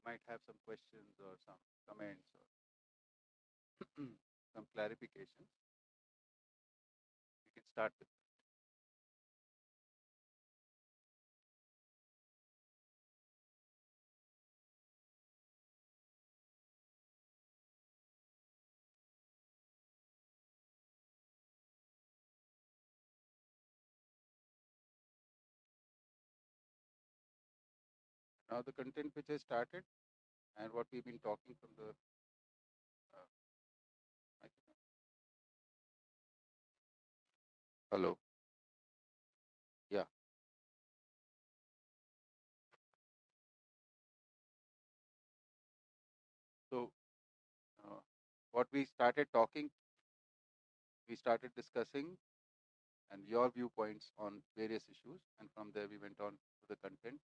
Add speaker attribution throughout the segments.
Speaker 1: might have some questions or some comments or some clarifications. We can start with. Now the content which I started and what we've been talking from the microphone. Hello. Yeah. So what we started talking, we started discussing and your viewpoints on various issues, and from there we went on to the content.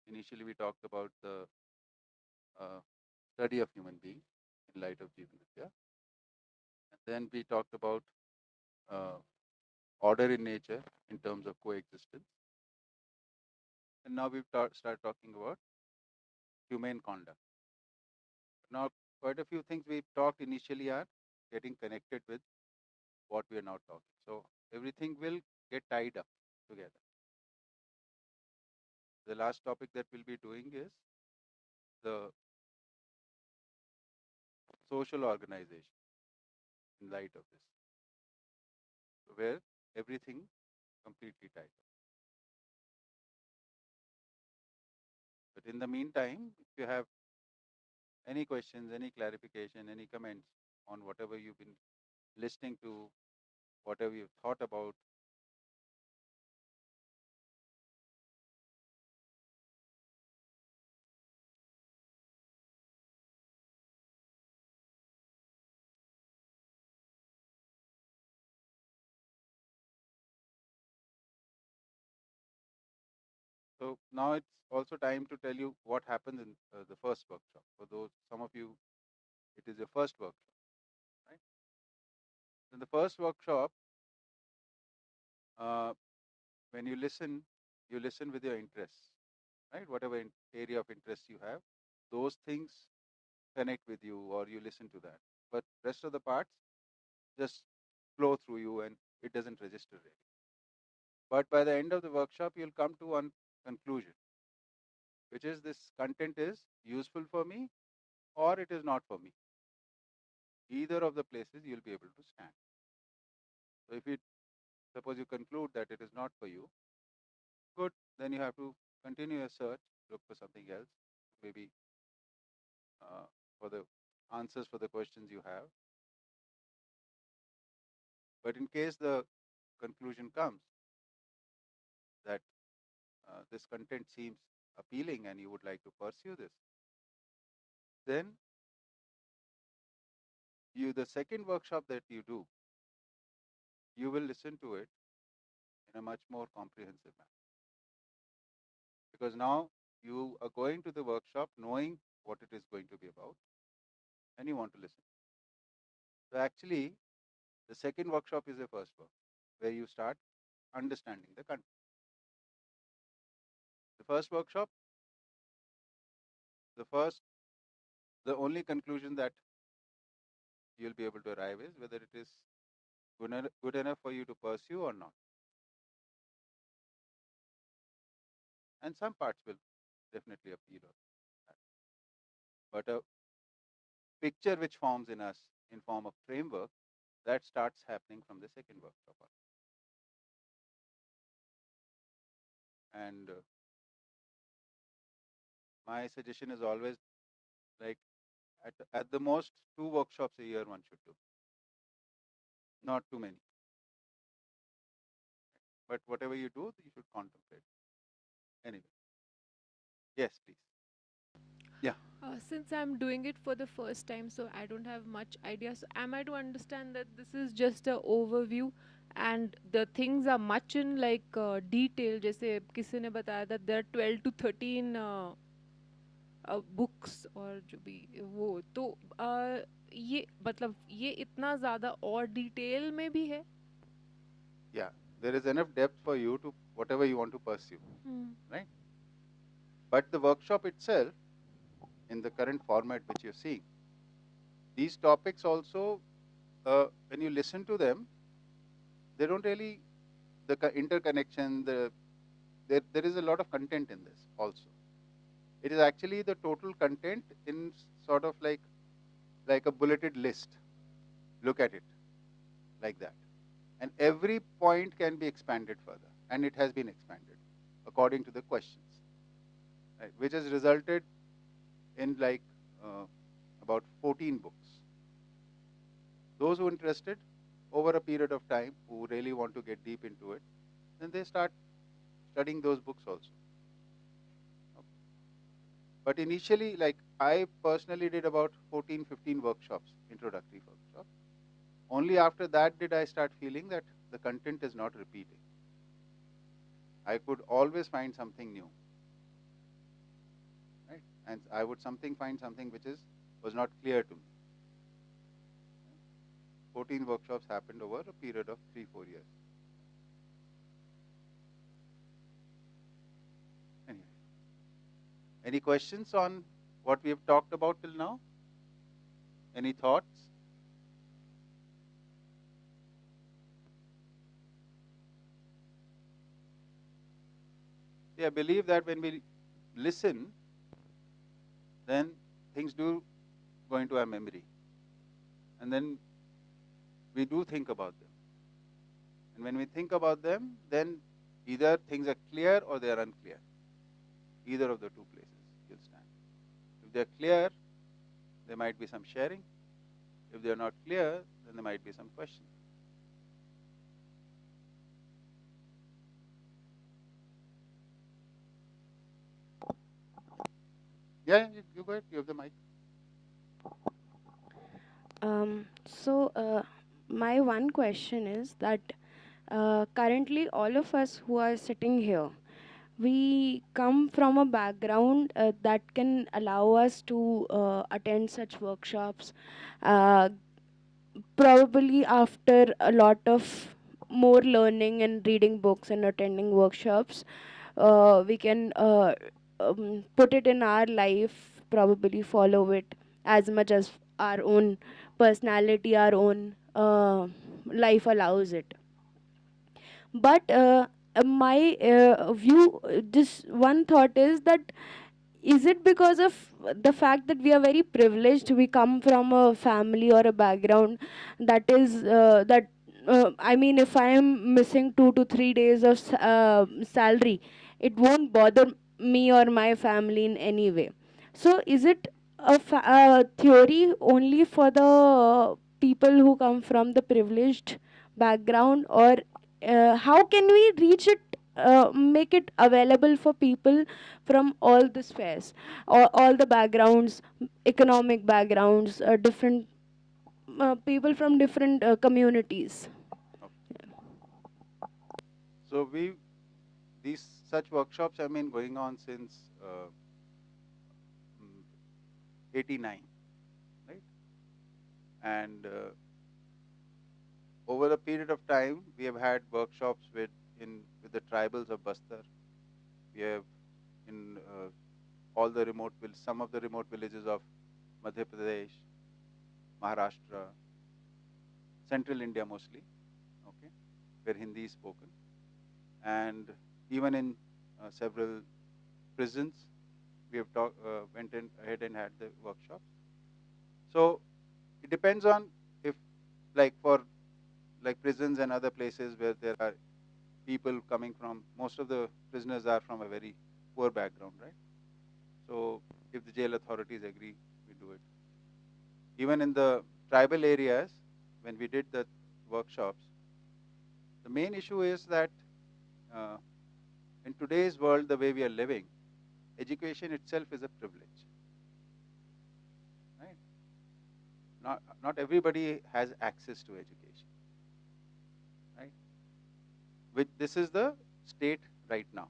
Speaker 1: Initially, we talked about the uh, study of human beings in light of Jivan Vidya, and then we talked about uh, order in nature in terms of coexistence, and now we've started talking about humane conduct. Now, quite a few things we talked initially are getting connected with what we are now talking. So everything will get tied up together. The last topic that we'll be doing is the social organization in light of this, where everything completely tied up. But in the meantime, if you have any questions, any clarification, any comments on whatever you've been listening to, whatever you've thought about, so now it's also time to tell you what happened in the first workshop. For those, some of you, it is your first workshop, right? In the first workshop, uh, when you listen with your interests, right? Whatever area of interest you have, those things connect with you or you listen to that. But rest of the parts just flow through you and it doesn't register really. But by the end of the workshop, you'll come to one conclusion, which is this content is useful for me or it is not for me. Either of the places you'll be able to stand. So if you suppose you conclude that it is not for you, good, then you have to continue your search, look for something else, maybe for the answers for the questions you have. But in case the conclusion comes that this content seems appealing and you would like to pursue this, then the second workshop that you do, you will listen to it in a much more comprehensive manner. Because now you are going to the workshop knowing what it is going to be about and you want to listen. So actually, the second workshop is the first work where you start understanding the content. The first workshop, the only conclusion that you'll be able to arrive is whether it is good enough for you to pursue or not. And some parts will definitely appeal on that. But a picture which forms in us in form of framework, that starts happening from the second workshop on. And my suggestion is always like at the most 2 workshops a year one should do, not too many. But whatever you do, you should contemplate. Anyway, yes, please. Yeah.
Speaker 2: Since I'm doing it for the first time, so I don't have much idea. So am I to understand that this is just a overview and the things are much in like detail? जैसे किसी ने बताया that there are 12 to 13 books और जो भी वो तो ये मतलब ये इतना ज़्यादा और डिटेल में भी है?
Speaker 1: Yeah, there is enough depth for you to whatever you want to pursue, right? But the workshop itself in the current format which you're seeing. These topics also, when you listen to them, they don't really, the interconnection, there is a lot of content in this also. It is actually the total content in sort of like a bulleted list. Look at it like that. And every point can be expanded further, and it has been expanded according to the questions, right, which has resulted in about 14 books. Those who are interested over a period of time, who really want to get deep into it, then they start studying those books also. Okay. But initially, like I personally did about 14, 15 workshops, introductory workshops. Only after that did I start feeling that the content is not repeating. I could always find something new, right? And I would find something which was not clear to me. 14 workshops happened over a period of 3-4 years. Anyway, any questions on what we have talked about till now? Any thoughts? Yeah, I believe that when we listen, then things do go into our memory. And then we do think about them. And when we think about them, then either things are clear or they are unclear. Either of the two places you'll stand. If they're clear, there might be some sharing. If they're not clear, then there might be some questions. Yeah, you go ahead. You have the mic.
Speaker 3: So, my one question is that currently all of us who are sitting here, we come from a background that can allow us to attend such workshops, uh, probably after a lot of more learning and reading books and attending workshops. We can put it in our life, probably follow it as much as our own personality, our own life allows it. But my view, this one thought is that, is it because of the fact that we are very privileged, we come from a family or a background that is that I mean, if I am missing 2 to 3 days of salary, it won't bother me or my family in any way. So is it a theory only for the people who come from the privileged background, or how can we reach it, make it available for people from all the spheres, all the backgrounds, economic backgrounds, different people from different communities?
Speaker 1: Okay. So these such workshops have been going on since 89, right? And over a period of time, we have had workshops with the tribals of Bastar. We have in some of the remote villages of Madhya Pradesh, Maharashtra, Central India mostly, okay, where Hindi is spoken, and even in several prisons, we have went in ahead and had the workshops. So it depends on if, like for like prisons and other places where there are people coming from, most of the prisoners are from a very poor background, right? So if the jail authorities agree, we do it. Even in the tribal areas, when we did the workshops, the main issue is that uh, in today's world, the way we are living, education itself is a privilege, right? Not everybody has access to education, right? Which this is the state right now.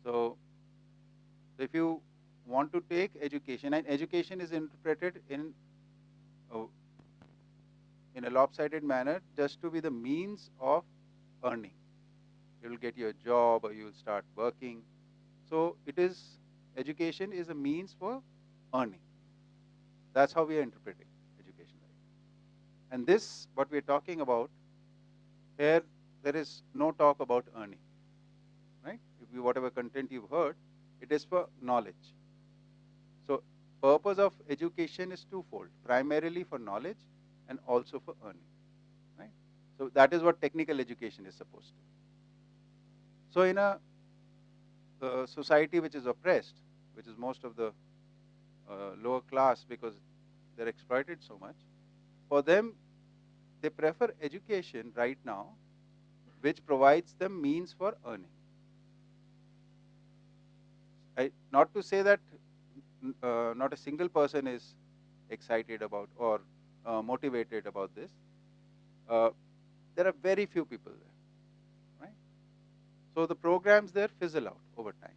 Speaker 1: So if you want to take education, and education is interpreted uh, in a lopsided manner just to be the means of earning. You'll get your job or you'll start working. So it is education is a means for earning. That's how we are interpreting education. And this, what we're talking about, here there is no talk about earning, right? Whatever content you've heard, it is for knowledge. So purpose of education is twofold, primarily for knowledge and also for earning, right? So that is what technical education is supposed to be. So in a society which is oppressed, which is most of the lower class because they're exploited so much, for them, they prefer education right now which provides them means for earning. Not to say that not a single person is excited about or motivated about this. There are very few people there, right? So the programs there fizzle out over time.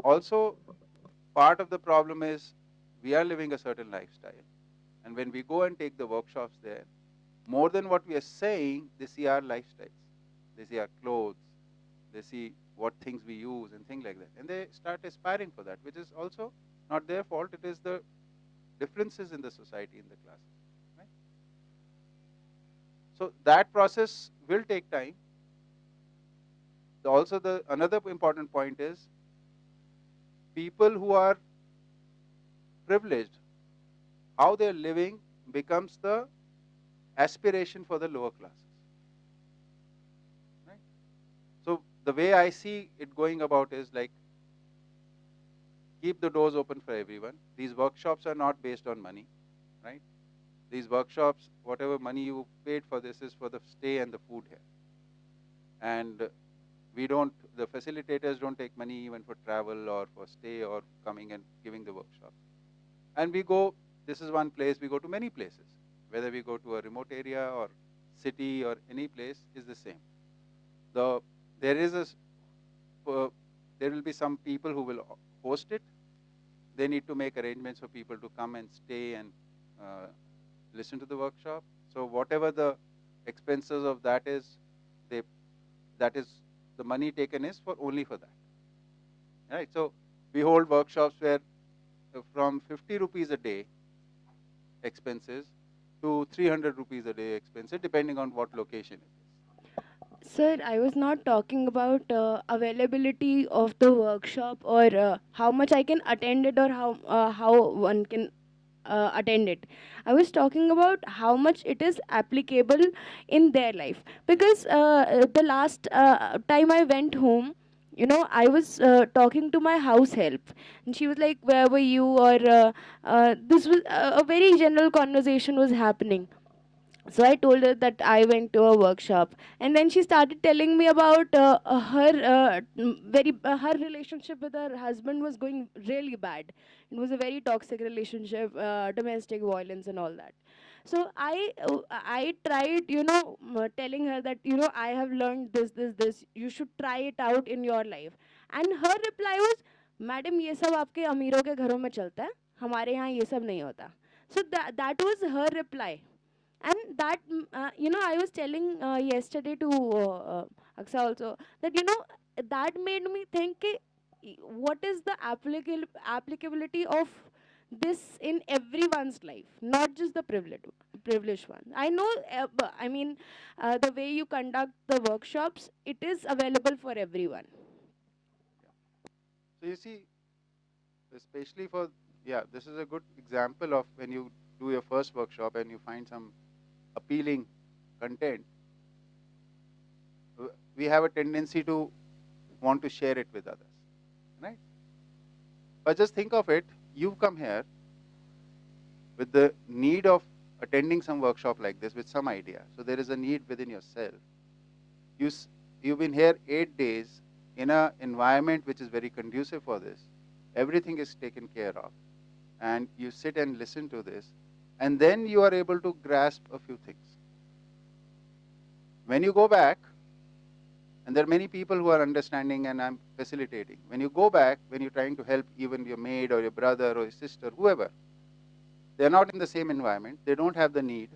Speaker 1: Also, part of the problem is we are living a certain lifestyle, and when we go and take the workshops there, more than what we are saying, they see our lifestyles, they see our clothes, they see what things we use and things like that, and they start aspiring for that, which is also not their fault. It is the differences in the society, in the classes, right? So that process will take time. Also, the another important point is people who are privileged, how they're living becomes the aspiration for the lower classes, right? So the way I see it going about is like, keep the doors open for everyone. These workshops are not based on money, right? These workshops, whatever money you paid for this is for the stay and the food here. And we don't, the facilitators don't take money even for travel or for stay or coming and giving the workshop. And we go, this is one place, we go to many places. Whether we go to a remote area or city or any place is the same. There is there will be some people who will host it. They need to make arrangements for people to come and stay and listen to the workshop. So whatever the expenses of that is, that is the money taken is for only for that, right? So we hold workshops where from 50 rupees a day expenses to 300 rupees a day expenses, depending on what location it is.
Speaker 3: Sir, I was not talking about availability of the workshop or how much I can attend it or how one can attend it. I was talking about how much it is applicable in their life. Because the last time I went home, you know, I was talking to my house help, and she was like, "Where were you?" Or this was a very general conversation was happening. So I told her that I went to a workshop, and then she started telling me about her relationship with her husband was going really bad. It was a very toxic relationship, domestic violence and all that. So I tried, you know, telling her that, you know, I have learned this. You should try it out in your life. And her reply was, "Madam, ये सब आपके अमीरों के घरों में चलता है, हमारे यहाँ ये सब नहीं होता." So that was her reply. And that you know, I was telling yesterday to Aksa also, that, you know, that made me think what is the applicability of this in everyone's life, not just the privileged one. I know, I mean, the way you conduct the workshops, it is available for everyone.
Speaker 1: So you see, especially for, yeah, this is a good example of when you do your first workshop and you find some appealing content, we have a tendency to want to share it with others, right? But just think of it, you've come here with the need of attending some workshop like this with some idea. So there is a need within yourself. You've been here 8 days in an environment which is very conducive for this. Everything is taken care of. And you sit and listen to this. And then you are able to grasp a few things. When you go back, and there are many people who are understanding and I'm facilitating. When you go back, when you're trying to help even your maid or your brother or your sister, whoever, they're not in the same environment. They don't have the need.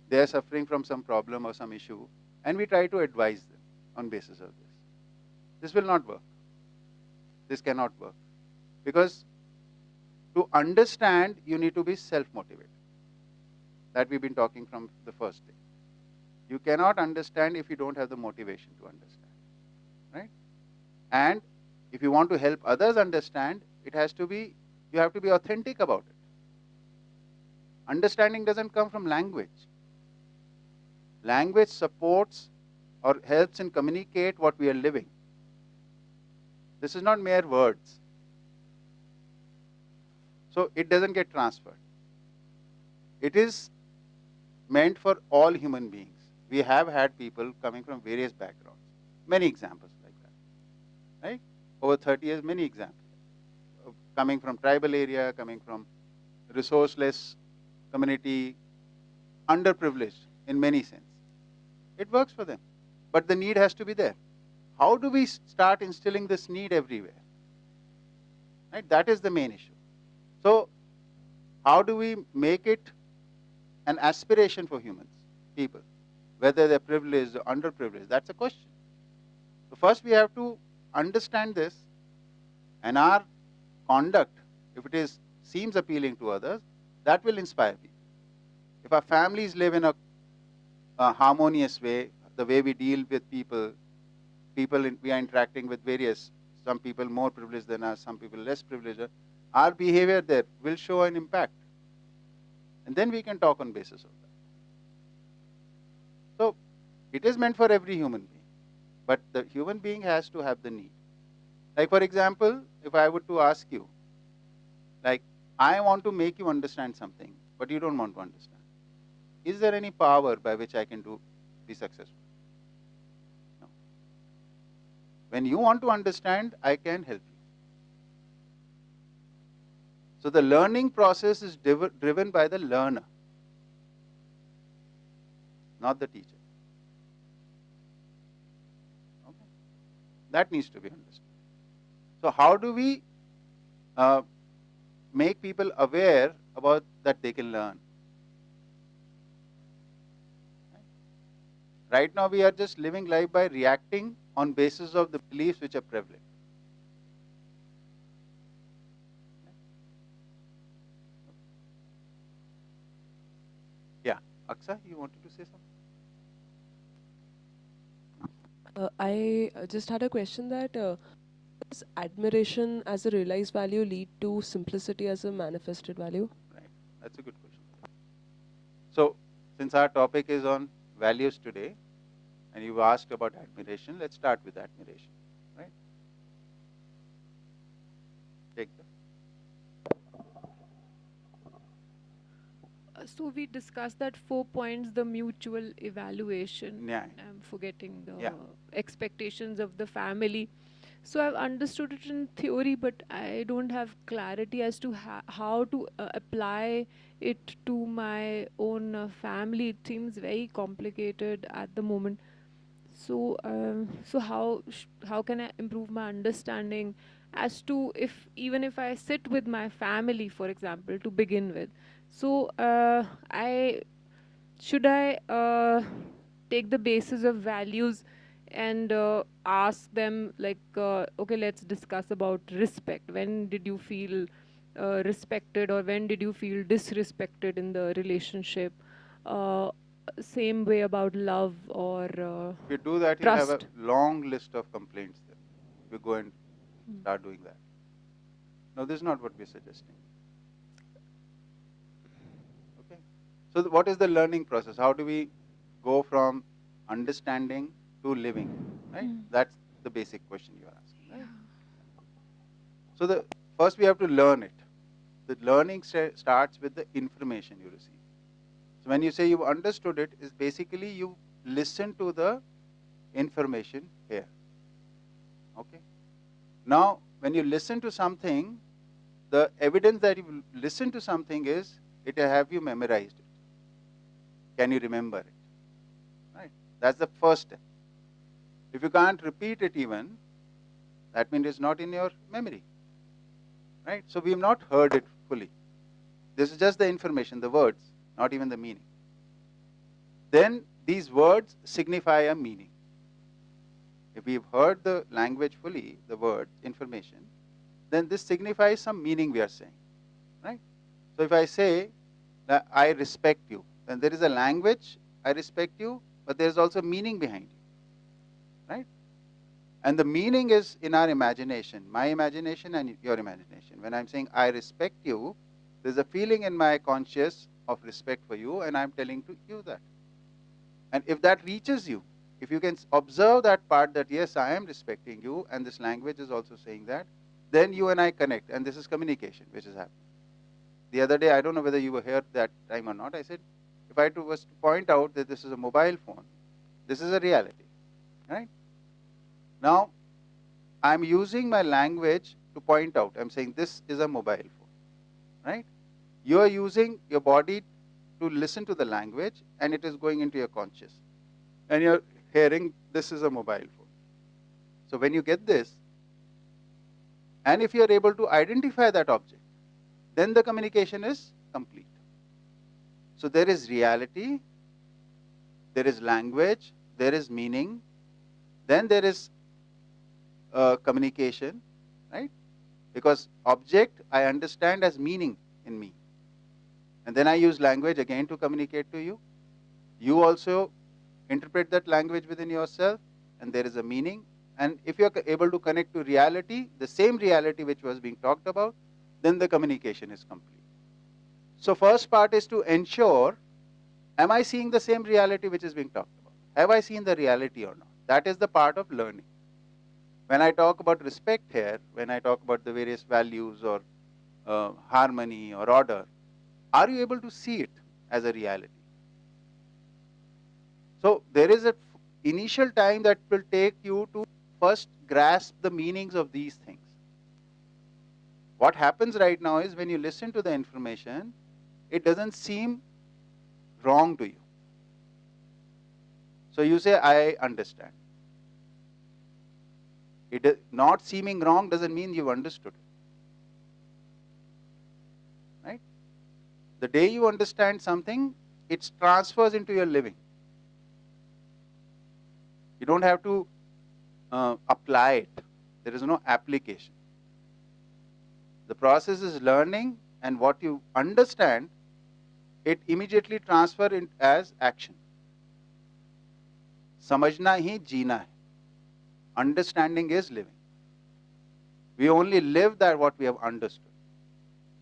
Speaker 1: They're suffering from some problem or some issue. And we try to advise them on basis of this. This will not work. This cannot work. Because to understand, you need to be self-motivated. That we've been talking from the first day. You cannot understand if you don't have the motivation to understand, right? And if you want to help others understand, you have to be authentic about it. Understanding doesn't come from language. Language supports or helps in communicate what we are living. This is not mere words. So it doesn't get transferred. It is meant for all human beings. We have had people coming from various backgrounds. Many examples like that, right? Over 30 years, many examples. Coming from tribal area, coming from resourceless community, underprivileged in many sense. It works for them. But the need has to be there. How do we start instilling this need everywhere? Right? That is the main issue. So, how do we make it an aspiration for humans, people, whether they're privileged or underprivileged? That's a question. So first we have to understand this, and our conduct, if it seems appealing to others, that will inspire people. If our families live in a harmonious way, the way we deal with people, we are interacting with various, some people more privileged than us, some people less privileged, our behavior there will show an impact. And then we can talk on basis of that. So it is meant for every human being, but the human being has to have the need. Like for example, if I were to ask you, like, I want to make you understand something, but you don't want to understand. Is there any power by which I can be successful? No. When you want to understand, I can help you. So the learning process is driven by the learner, not the teacher. Okay? That needs to be understood. So how do we make people aware about that they can learn? Right now we are just living life by reacting on basis of the beliefs which are prevalent. Yeah, Aksa, you wanted to say something?
Speaker 4: I just had a question that does admiration as a realized value lead to simplicity as a manifested value?
Speaker 1: Right, that's a good question. So, since our topic is on values today, and you asked about admiration, let's start with admiration, right? Take that.
Speaker 2: So we discussed that 4 points, the mutual evaluation.
Speaker 1: Yeah.
Speaker 2: I'm forgetting the
Speaker 1: Yeah.
Speaker 2: expectations of the family. So I've understood it in theory, but I don't have clarity as to how to apply it to my own family. It seems very complicated at the moment. So, so how can I improve my understanding as to even if I sit with my family, for example, to begin with. So, should I take the basis of values and ask them like, okay, let's discuss about respect. When did you feel respected, or when did you feel disrespected in the relationship? Same way about love or
Speaker 1: If you do that, you'll have a
Speaker 2: trust.
Speaker 1: long list of complaints there. If you go and start doing that. No, this is not what we're suggesting. Okay. So what is the learning process? How do we go from understanding to living? Right? That's the basic question you are asking. Right? So first we have to learn it. The learning starts with the information you receive. So when you say you understood it, is basically you listen to the information here. Okay. Now, when you listen to something, the evidence that you listen to something is have you memorized it? Can you remember it? Right. That's the first step. If you can't repeat it even, that means it's not in your memory. Right. So we have not heard it fully. This is just the information, the words, not even the meaning. Then these words signify a meaning. If we've heard the language fully, the word, information, then this signifies some meaning we are saying, right? So if I say that I respect you, then there is a language, I respect you, but there is also meaning behind you, right? And the meaning is in our imagination, my imagination and your imagination. When I'm saying I respect you, there's a feeling in my conscious of respect for you, and I'm telling to you that. And if that reaches you, if you can observe that part that yes, I am respecting you, and this language is also saying that, then you and I connect, and this is communication which is happening. The other day, I don't know whether you were here that time or not, I said, if I was to point out that this is a mobile phone, this is a reality, right? Now, I'm using my language to point out. I'm saying this is a mobile phone, right? You are using your body to listen to the language, and it is going into your conscious. And you're hearing this is a mobile phone. So when you get this, and if you're able to identify that object, then the communication is complete. So there is reality, there is language, there is meaning, then there is communication, right? Because object I understand as meaning in me. And then I use language again to communicate to you. You also interpret that language within yourself, and there is a meaning. And if you're able to connect to reality, the same reality which was being talked about, then the communication is complete. So first part is to ensure, am I seeing the same reality which is being talked about? Have I seen the reality or not? That is the part of learning. When I talk about respect here, when I talk about the various values or harmony or order, are you able to see it as a reality? So there is an initial time that will take you to first grasp the meanings of these things. What happens right now is when you listen to the information, it doesn't seem wrong to you. So you say, I understand. Not seeming wrong doesn't mean you've understood it. Right? The day you understand something, it transfers into your living. You don't have to apply it. There is no application. The process is learning, and what you understand, it immediately transfer it as action. समझना ही जीना है. Understanding is living. We only live that what we have understood.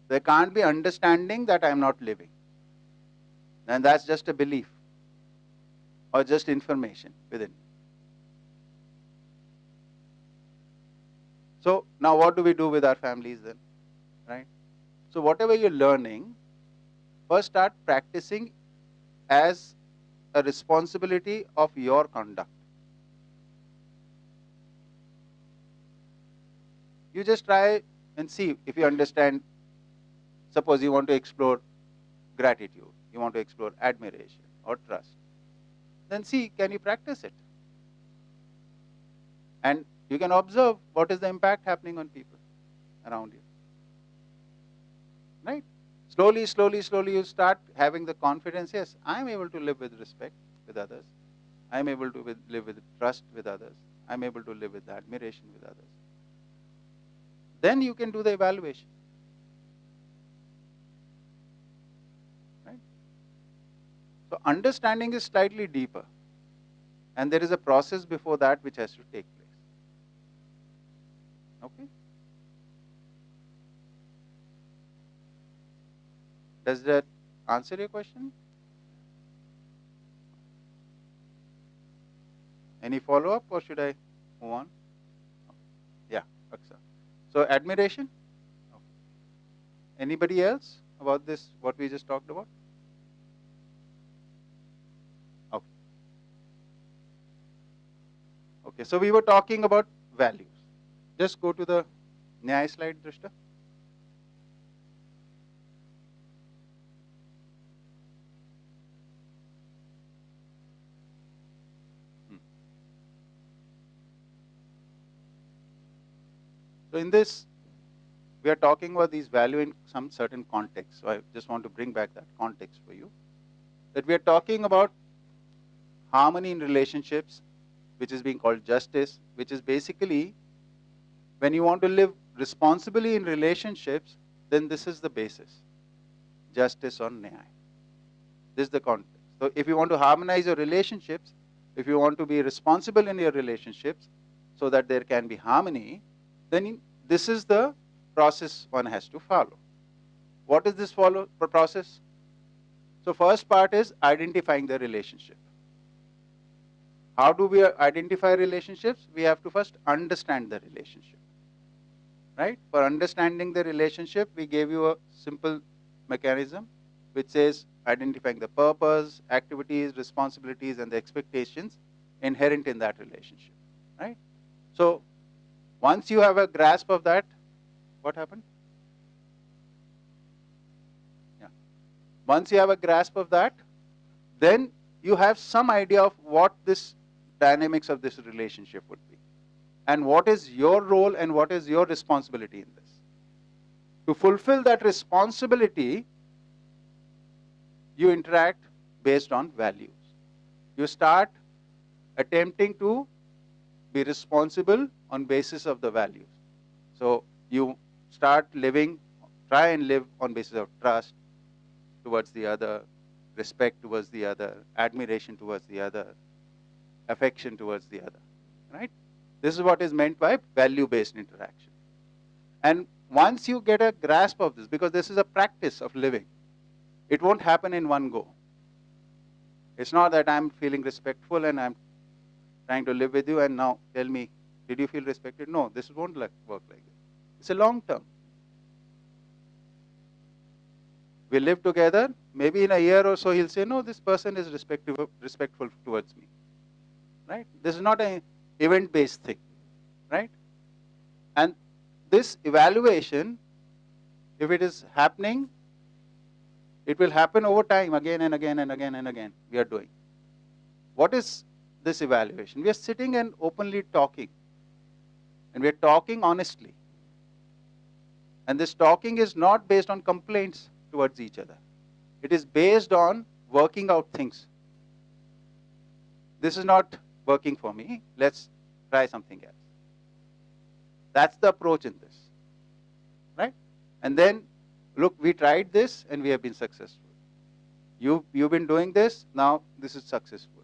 Speaker 1: There can't be understanding that I am not living. And that's just a belief or just information within. So now what do we do with our families then? Right? So whatever you're learning, first start practicing as a responsibility of your conduct. You just try and see if you understand. Suppose you want to explore gratitude, you want to explore admiration or trust. Then see, can you practice it? And you can observe what is the impact happening on people around you. Right? Slowly, slowly, slowly you start having the confidence, yes, I am able to live with respect with others. I am able to live with trust with others. I am able to live with admiration with others. Then you can do the evaluation. Right? So understanding is slightly deeper. And there is a process before that which has to take place. Okay? Does that answer your question? Any follow-up, or should I move on? Yeah, Aksa. So admiration? Okay. Anybody else about this, what we just talked about? Okay. Okay, so we were talking about values. Just go to the Nyaya slide, Drishta. So in this, we are talking about these value in some certain context. So I just want to bring back that context for you. That we are talking about harmony in relationships, which is being called justice, which is basically when you want to live responsibly in relationships, then this is the basis. Justice or Nyaya. This is the context. So if you want to harmonize your relationships, if you want to be responsible in your relationships so that there can be harmony, then this is the process one has to follow. What is this process? So first part is identifying the relationship. How do we identify relationships? We have to first understand the relationship. Right? For understanding the relationship, we gave you a simple mechanism which says identifying the purpose, activities, responsibilities, and the expectations inherent in that relationship. Right? So once you have a grasp of that, what happened? Yeah. Once you have a grasp of that, then you have some idea of what this dynamics of this relationship would be. And what is your role and what is your responsibility in this. To fulfill that responsibility, you interact based on values. You start attempting to be responsible on basis of the values. So you start living, try and live on basis of trust towards the other, respect towards the other, admiration towards the other, affection towards the other. Right? This is what is meant by value-based interaction. And once you get a grasp of this, because this is a practice of living, it won't happen in one go. It's not that I'm feeling respectful and I'm trying to live with you and now tell me, did you feel respected? No, this won't work like this. It's a long term. We live together, maybe in a year or so he'll say, no, this person is respectful towards me. Right? This is not an event-based thing. Right? And this evaluation, if it is happening, it will happen over time, again and again and again and again, we are doing. What is this evaluation? We are sitting and openly talking. And we are talking honestly. And this talking is not based on complaints towards each other. It is based on working out things. This is not working for me. Let's try something else. That's the approach in this. Right? And then, look, we tried this and we have been successful. You've been doing this, now this is successful.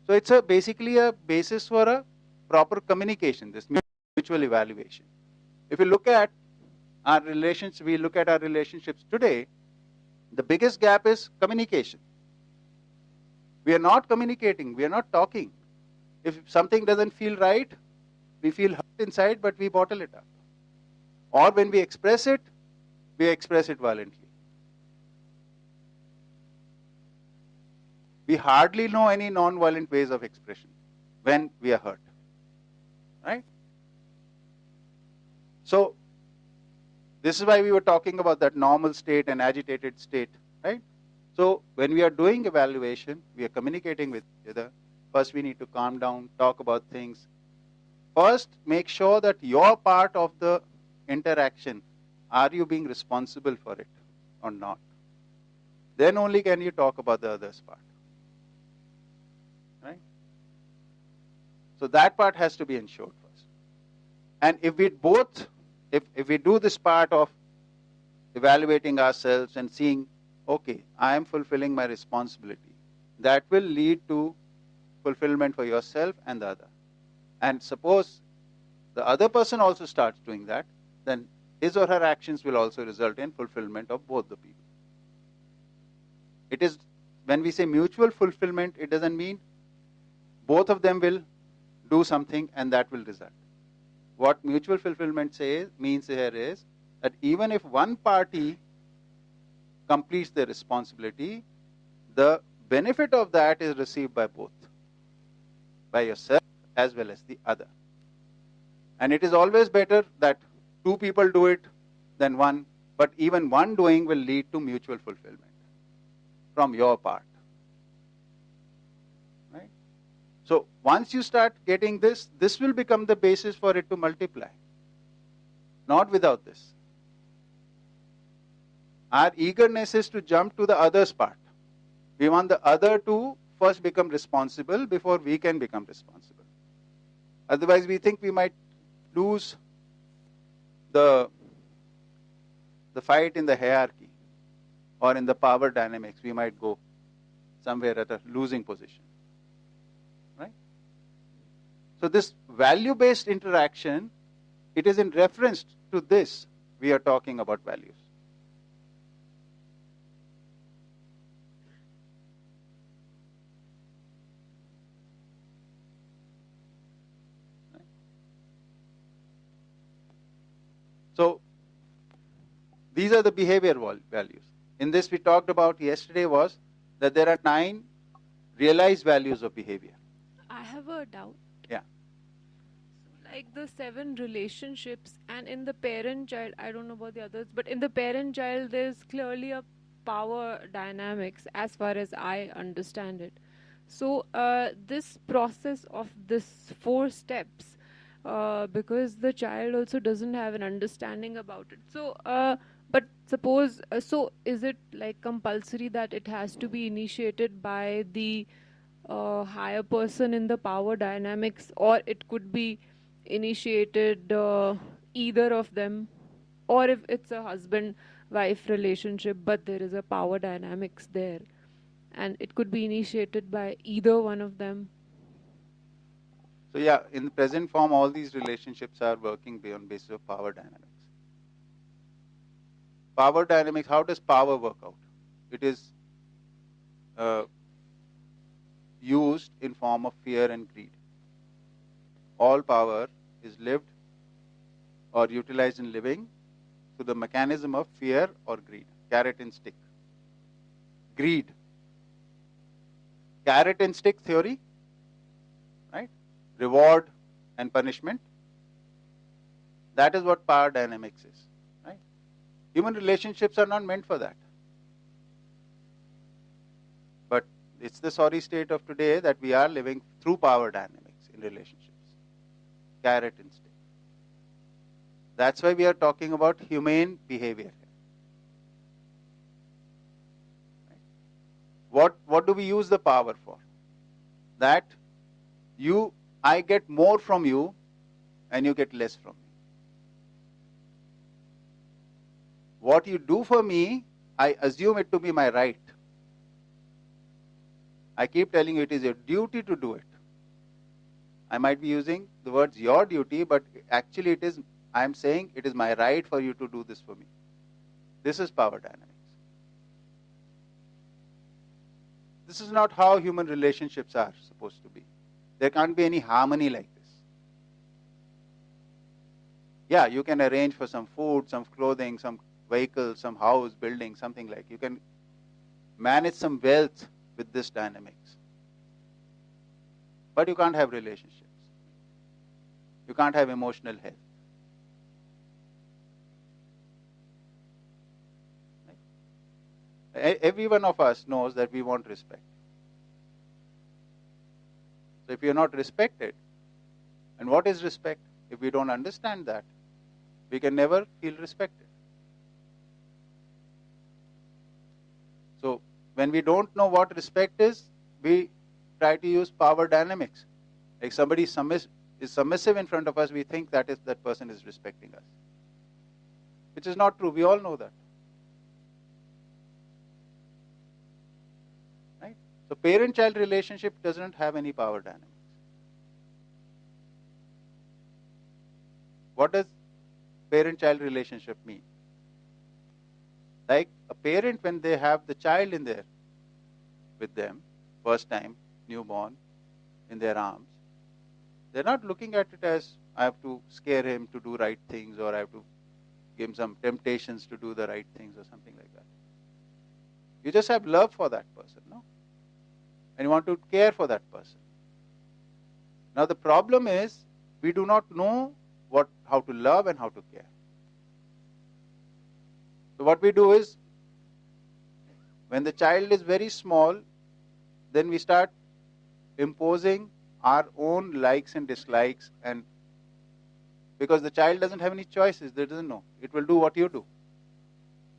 Speaker 1: So it's basically a basis for a proper communication, this mutual evaluation. If you look at our relations, we look at our relationships today, the biggest gap is communication. We are not communicating, we are not talking. If something doesn't feel right, we feel hurt inside, but we bottle it up. Or when we express it violently. We hardly know any non-violent ways of expression when we are hurt. Right? So, this is why we were talking about that normal state and agitated state. Right? So, when we are doing evaluation, we are communicating with each other. First, we need to calm down, talk about things. First, make sure that your part of the interaction, are you being responsible for it or not? Then only can you talk about the other's part. Right? So that part has to be ensured first. And if we both, if we do this part of evaluating ourselves and seeing, okay, I am fulfilling my responsibility, that will lead to fulfillment for yourself and the other. And suppose the other person also starts doing that, then his or her actions will also result in fulfillment of both the people. It is, when we say mutual fulfillment, it doesn't mean both of them will do something and that will result. What mutual fulfillment means here is that even if one party completes their responsibility, the benefit of that is received by both, by yourself as well as the other. And it is always better that two people do it than one, but even one doing will lead to mutual fulfillment from your part. Right? So once you start getting this, this will become the basis for it to multiply. Not without this. Our eagerness is to jump to the other's part. We want the other to first become responsible before we can become responsible. Otherwise, we think we might lose the fight in the hierarchy or in the power dynamics, we might go somewhere at a losing position, right? So this value-based interaction, it is in reference to this we are talking about values. So these are the behavior values. In this we talked about yesterday was that there are 9 realized values of behavior.
Speaker 2: I have a doubt.
Speaker 1: Yeah.
Speaker 2: So like the 7 relationships, and in the parent-child, I don't know about the others, but in the parent-child, there's clearly a power dynamics as far as I understand it. So this process of this 4 steps, because the child also doesn't have an understanding about it. So, but suppose, so is it like compulsory that it has to be initiated by the higher person in the power dynamics, or it could be initiated either of them, or if it's a husband wife relationship but there is a power dynamics there, and it could be initiated by either one of them?
Speaker 1: So yeah, in the present form, all these relationships are working on basis of power dynamics. Power dynamics, how does power work out? It is used in form of fear and greed. All power is lived or utilized in living through the mechanism of fear or greed. Carrot and stick. Greed. Carrot and stick theory, right? Reward and punishment. That is what power dynamics is, right? Human relationships are not meant for that. But it's the sorry state of today that we are living through power dynamics in relationships. Carrot and stick. That's why we are talking about humane behavior. What do we use the power for? That I get more from you and you get less from me. What you do for me, I assume it to be my right. I keep telling you it is your duty to do it. I might be using the words your duty, but actually I am saying it is my right for you to do this for me. This is power dynamics. This is not how human relationships are supposed to be. There can't be any harmony like this. Yeah, you can arrange for some food, some clothing, some vehicle, some house, building, something like. You can manage some wealth with this dynamics. But you can't have relationships. You can't have emotional health. Every one of us knows that we want respect. So if you're not respected, and what is respect? If we don't understand that, we can never feel respected. So when we don't know what respect is, we try to use power dynamics. Like somebody is submissive in front of us, we think that person is respecting us. Which is not true. We all know that. Right? So parent-child relationship doesn't have any power dynamics. What does parent-child relationship mean? Like a parent, when they have the child in there with them, first time, newborn, in their arms, they're not looking at it as I have to scare him to do right things, or I have to give him some temptations to do the right things or something like that. You just have love for that person, no? And you want to care for that person. Now the problem is we do not know how to love and how to care. So what we do is, when the child is very small, then we start imposing our own likes and dislikes, and because the child doesn't have any choices, they doesn't know. It will do what you do.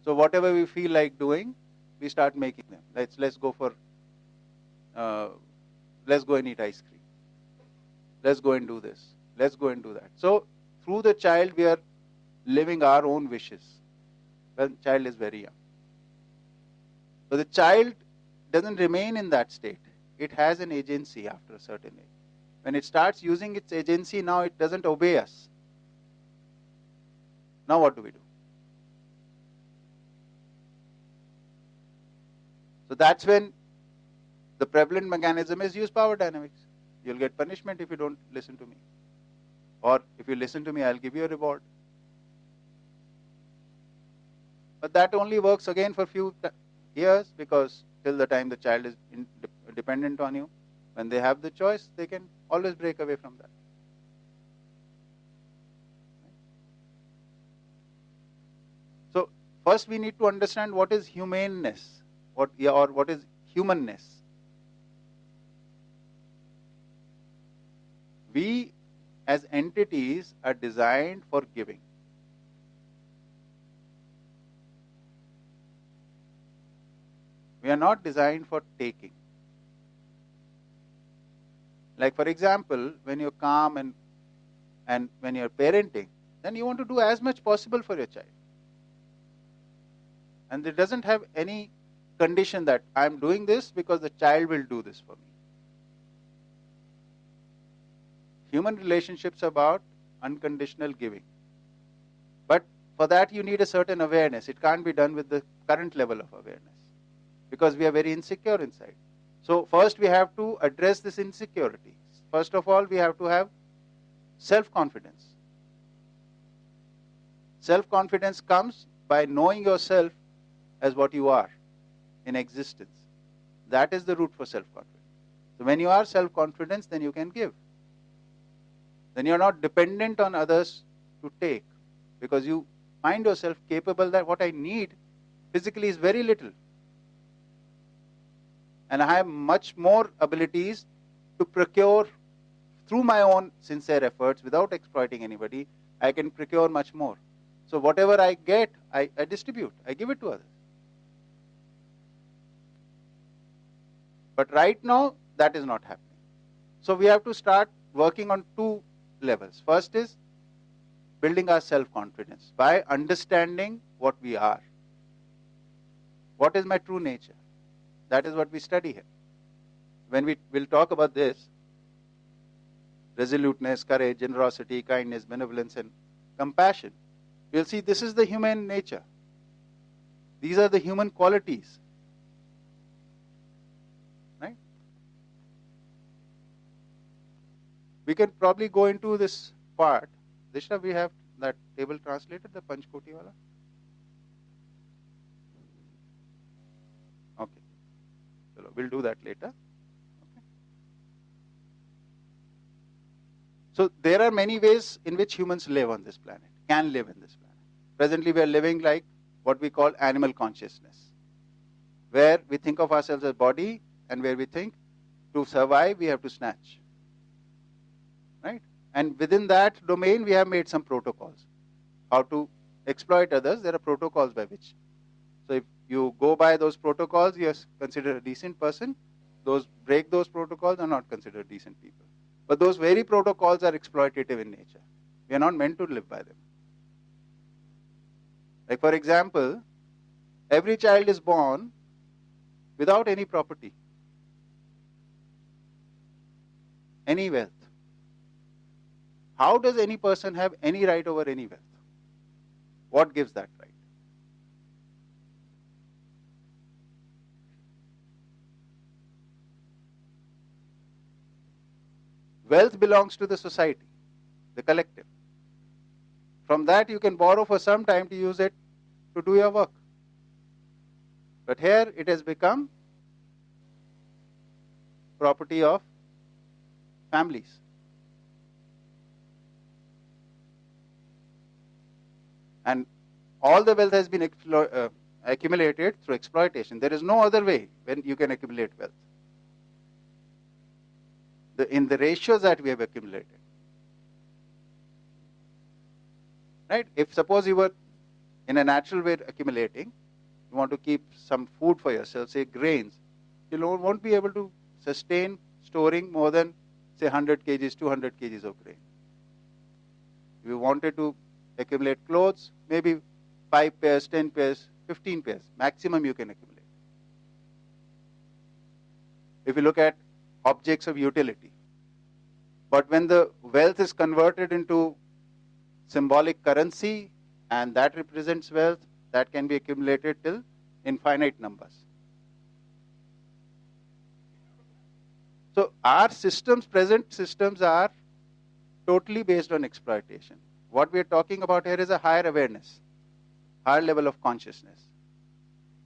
Speaker 1: So whatever we feel like doing, we start making them. Let's go and eat ice cream. Let's go and do this. Let's go and do that. So through the child, we are living our own wishes when child is very young. So the child doesn't remain in that state. It has an agency after a certain age. When it starts using its agency, now it doesn't obey us. Now what do we do? So that's when the prevalent mechanism is use power dynamics. You'll get punishment if you don't listen to me. Or if you listen to me, I'll give you a reward. But that only works again for few years, because till the time the child is dependent on you, when they have the choice, they can always break away from that. So first we need to understand what is humaneness, what is humanness. We as entities are designed for giving. We are not designed for taking. Like for example, when you're calm and when you're parenting, then you want to do as much possible for your child. And it doesn't have any condition that I'm doing this because the child will do this for me. Human relationships are about unconditional giving. But for that you need a certain awareness. It can't be done with the current level of awareness, because we are very insecure inside. So first we have to address this insecurity. First of all, we have to have self-confidence. Self-confidence comes by knowing yourself as what you are in existence. That is the root for self-confidence. So when you are self-confident, then you can give. Then you are not dependent on others to take, because you find yourself capable that what I need physically is very little. And I have much more abilities to procure through my own sincere efforts without exploiting anybody. I can procure much more. So whatever I get, I distribute, I give it to others. But right now, that is not happening. So we have to start working on two levels. First is building our self-confidence by understanding what we are. What is my true nature? That is what we study here. When we will talk about this, resoluteness, courage, generosity, kindness, benevolence, and compassion, we'll see this is the human nature. These are the human qualities. Right? We can probably go into this part. Disha, we have that table translated, the Panchkoti wala? Okay. So we'll do that later. Okay. So there are many ways in which humans live on this planet, can live in this planet. Presently we are living like what we call animal consciousness, where we think of ourselves as body, and where we think to survive we have to snatch. Right? And within that domain we have made some protocols. How to exploit others, there are protocols by which. So if you go by those protocols, you are considered a decent person. Those break those protocols are not considered decent people. But those very protocols are exploitative in nature. We are not meant to live by them. Like for example, every child is born without any property, any wealth. How does any person have any right over any wealth? What gives that right? Wealth belongs to the society, the collective. From that you can borrow for some time to use it to do your work. But here it has become property of families. And all the wealth has been accumulated through exploitation. There is no other way when you can accumulate wealth. In the ratios that we have accumulated. Right? If suppose you were in a natural way accumulating, you want to keep some food for yourself, say grains, you won't be able to sustain storing more than say 100 kgs, 200 kgs of grain. If you wanted to accumulate clothes, maybe 5 pairs, 10 pairs, 15 pairs, maximum you can accumulate. If you look at objects of utility. But when the wealth is converted into symbolic currency and that represents wealth, that can be accumulated till infinite numbers. So our systems, present systems, are totally based on exploitation. What we are talking about here is a higher awareness, higher level of consciousness.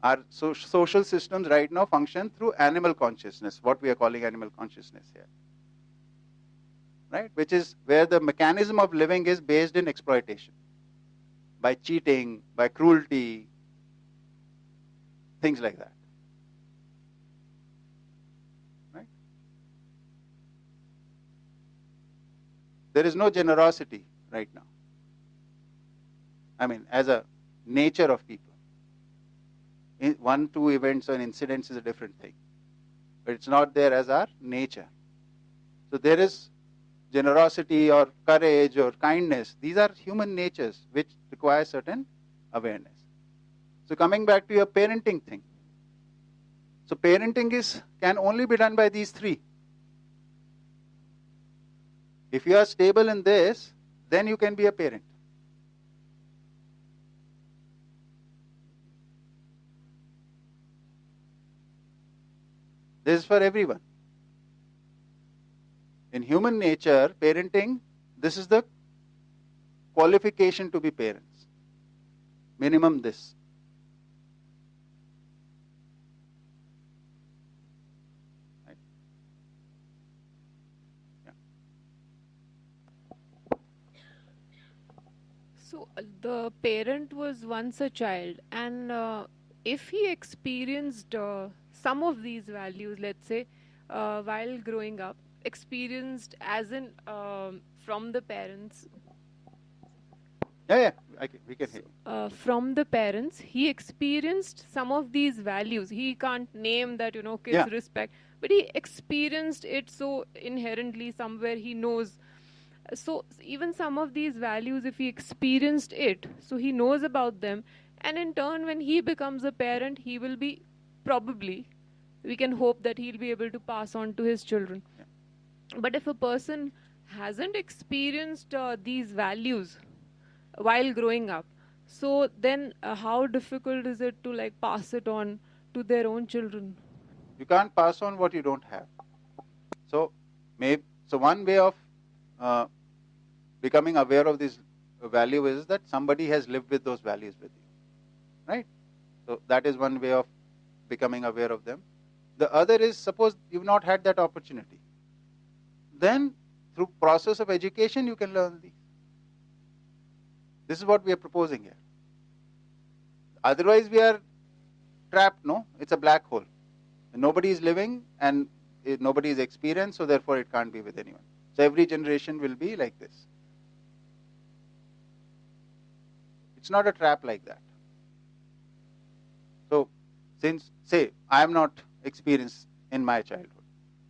Speaker 1: Our social systems right now function through animal consciousness, what we are calling animal consciousness here. Right? Which is where the mechanism of living is based in exploitation. By cheating, by cruelty, things like that. Right? There is no generosity right now. I mean, as a nature of people. One, two events or incidents is a different thing. But it's not there as our nature. So there is generosity or courage or kindness. These are human natures which require certain awareness. So coming back to your parenting thing. So parenting can only be done by these three. If you are stable in this, then you can be a parent. This is for everyone. In human nature, parenting, this is the qualification to be parents. Minimum this. Right? Yeah.
Speaker 2: So the parent was once a child, and if he experienced some of these values, let's say, while growing up, experienced as in from the parents,
Speaker 1: Yeah, we can hear you.
Speaker 2: from the parents, he experienced some of these values. He can't name that, kids
Speaker 1: Yeah.
Speaker 2: respect, but he experienced it so inherently somewhere he knows. So even some of these values, if he experienced it, so he knows about them, and in turn, when he becomes a parent, he will be probably, we can hope that he'll be able to pass on to his children. But if a person hasn't experienced these values while growing up, so then how difficult is it to like pass it on to their own children?
Speaker 1: You can't pass on what you don't have. So one way of becoming aware of this value is that somebody has lived with those values with you. Right? So that is one way of becoming aware of them. The other is, suppose you've not had that opportunity. Then through process of education you can learn these. This is what we are proposing here. Otherwise we are trapped, no? It's a black hole. Nobody is living and nobody is experienced, so therefore it can't be with anyone. So every generation will be like this. It's not a trap like that. So since, say, I am not experienced in my childhood,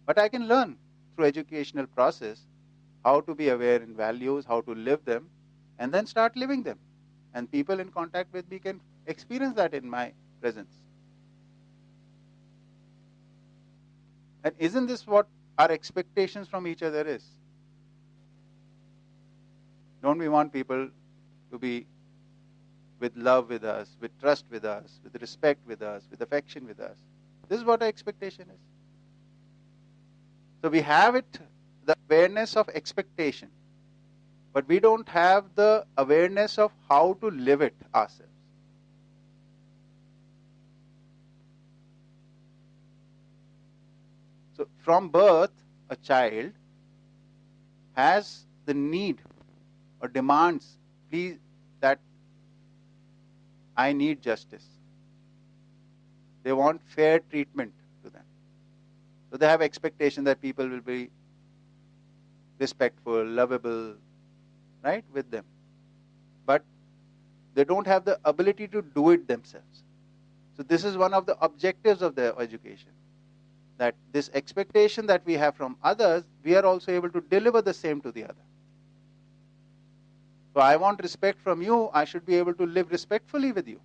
Speaker 1: but I can learn through educational process how to be aware in values, how to live them, and then start living them. And people in contact with me can experience that in my presence. And isn't this what our expectations from each other is? Don't we want people to be with love with us, with trust with us, with respect with us, with affection with us? This is what our expectation is. So we have it, the awareness of expectation, but we don't have the awareness of how to live it ourselves. So from birth, a child has the need or demands, please, that I need justice. They want fair treatment to them. So they have expectation that people will be respectful, lovable, right, with them. But they don't have the ability to do it themselves. So this is one of the objectives of their education. That this expectation that we have from others, we are also able to deliver the same to the other. So I want respect from you, I should be able to live respectfully with you.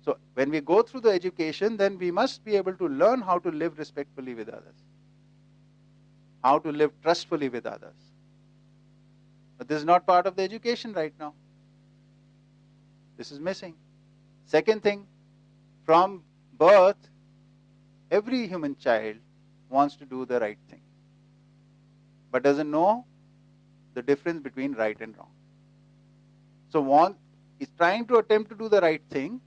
Speaker 1: So when we go through the education, then we must be able to learn how to live respectfully with others, how to live trustfully with others. But this is not part of the education right now. This is missing. Second thing, from birth, every human child wants to do the right thing, but doesn't know the difference between right and wrong. So one is trying to attempt to do the right thing,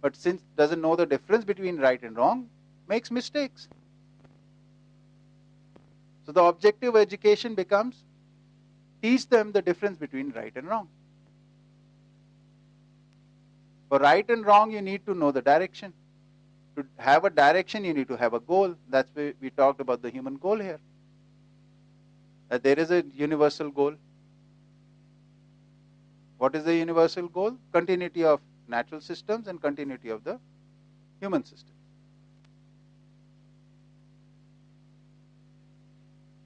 Speaker 1: but since doesn't know the difference between right and wrong, makes mistakes. So the objective of education becomes teach them the difference between right and wrong. For right and wrong, you need to know the direction. To have a direction, you need to have a goal. That's why we talked about the human goal here. That there is a universal goal. What is the universal goal? Continuity of natural systems and continuity of the human system.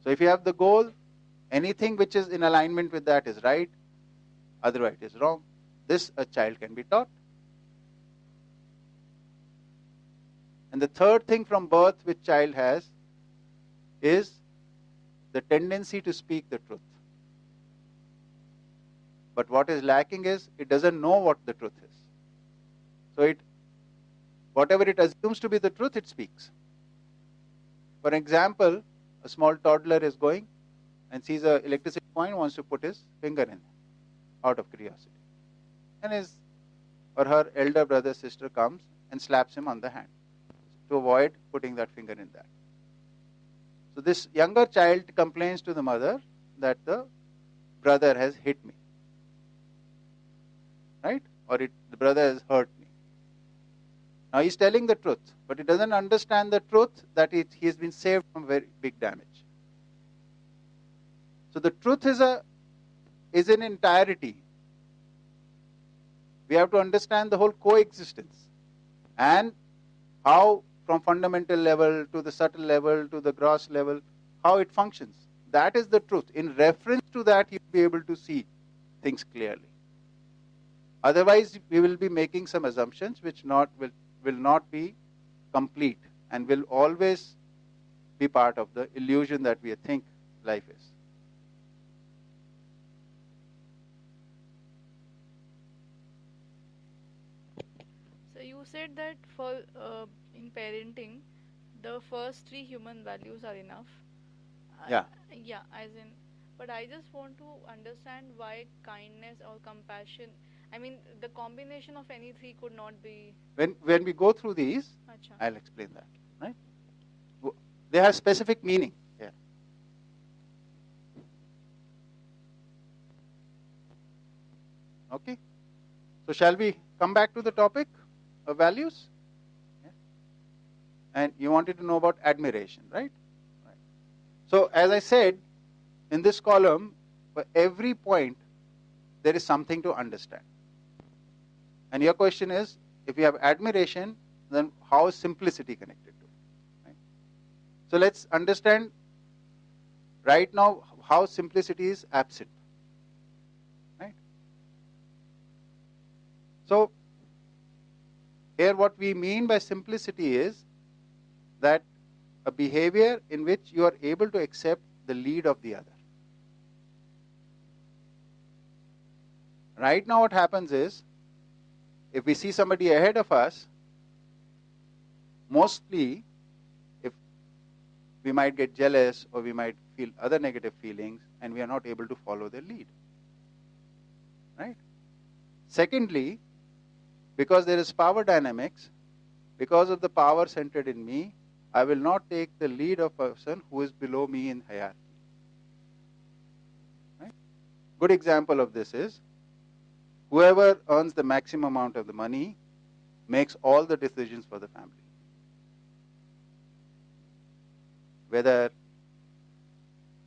Speaker 1: So if you have the goal, anything which is in alignment with that is right, otherwise it is wrong. This a child can be taught. And the third thing from birth which child has is the tendency to speak the truth. But what is lacking is it doesn't know what the truth is. So whatever it assumes to be the truth, it speaks. For example, a small toddler is going and sees an electricity point, wants to put his finger in out of curiosity. And his or her elder brother, sister comes and slaps him on the hand to avoid putting that finger in that. So this younger child complains to the mother that the brother has hit me, right? Or the brother has hurt me. Now he's telling the truth, but he doesn't understand the truth that he has been saved from very big damage. So the truth is an entirety. We have to understand the whole coexistence and how from fundamental level to the subtle level to the gross level, how it functions. That is the truth. In reference to that, you'll be able to see things clearly. Otherwise, we will be making some assumptions which will not be complete and will always be part of the illusion that we think life is.
Speaker 5: So you said that for in parenting, the first three human values are enough.
Speaker 1: Yeah.
Speaker 5: Yeah, as in, but I just want to understand why kindness or compassion. I mean, the combination of any three could not be.
Speaker 1: When we go through these,
Speaker 5: Acha.
Speaker 1: I'll explain that. Right? They have specific meaning. Yeah. Okay. So shall we come back to the topic of values? Yeah. And you wanted to know about admiration, right? Right. So as I said, in this column, for every point, there is something to understand. And your question is, if you have admiration, then how is simplicity connected to it? Right? So let's understand right now how simplicity is absent. Right? So here what we mean by simplicity is that a behavior in which you are able to accept the lead of the other. Right now what happens is, if we see somebody ahead of us, mostly if we might get jealous or we might feel other negative feelings and we are not able to follow their lead. Right? Secondly, because there is power dynamics, because of the power centered in me, I will not take the lead of a person who is below me in hierarchy. Right? Good example of this is, whoever earns the maximum amount of the money makes all the decisions for the family. Whether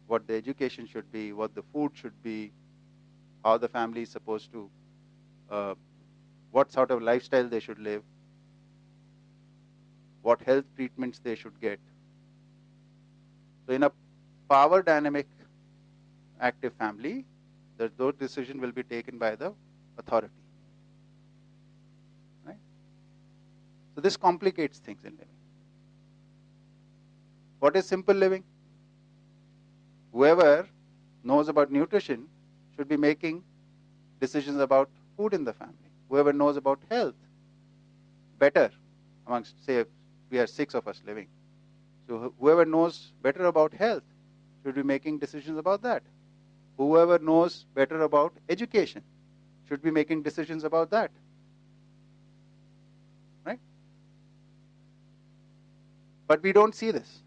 Speaker 1: what the education should be, what the food should be, how the family is supposed to, what sort of lifestyle they should live, what health treatments they should get. So in a power dynamic, active family, those decisions will be taken by the authority. Right? So this complicates things in living. What is simple living? Whoever knows about nutrition should be making decisions about food in the family. Whoever knows about health, better amongst, say, we are 6 of us living. So whoever knows better about health should be making decisions about that. Whoever knows better about education should be making decisions about that. Right? But we don't see this.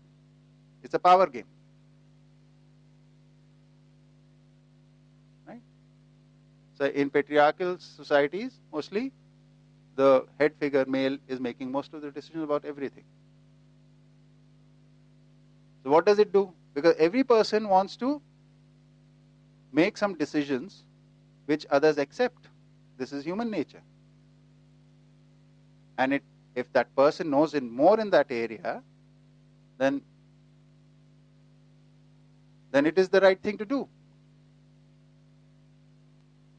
Speaker 1: It's a power game. Right? So in patriarchal societies, mostly the head figure male is making most of the decisions about everything. So what does it do? Because every person wants to make some decisions which others accept. This is human nature. And if that person knows more in that area, then it is the right thing to do.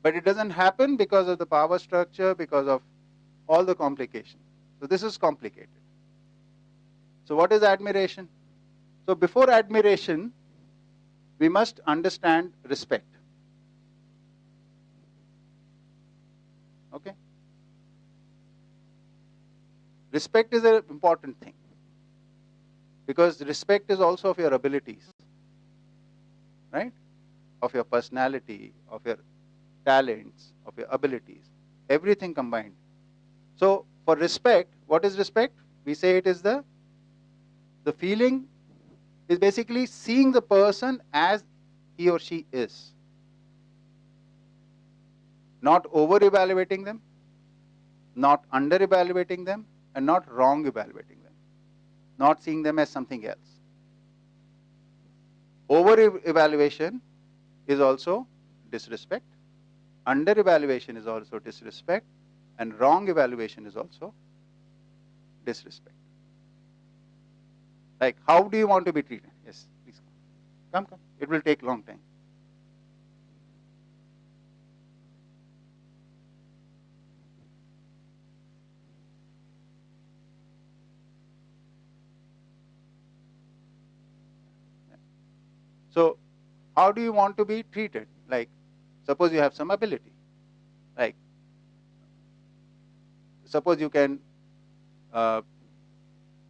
Speaker 1: But it doesn't happen because of the power structure, because of all the complications. So this is complicated. So what is admiration? So before admiration, we must understand respect. Okay? Respect is an important thing, because respect is also of your abilities, right? Of your personality, of your talents, of your abilities, everything combined. So for respect, what is respect? We say it is the feeling is basically seeing the person as he or she is. Not over-evaluating them, not under-evaluating them, and not wrong-evaluating them. Not seeing them as something else. Over-evaluation is also disrespect. Under-evaluation is also disrespect. And wrong-evaluation is also disrespect. Like, how do you want to be treated? Yes, please come. Come. It will take a long time. So, how do you want to be treated? Like, suppose you have some ability. Like, suppose you can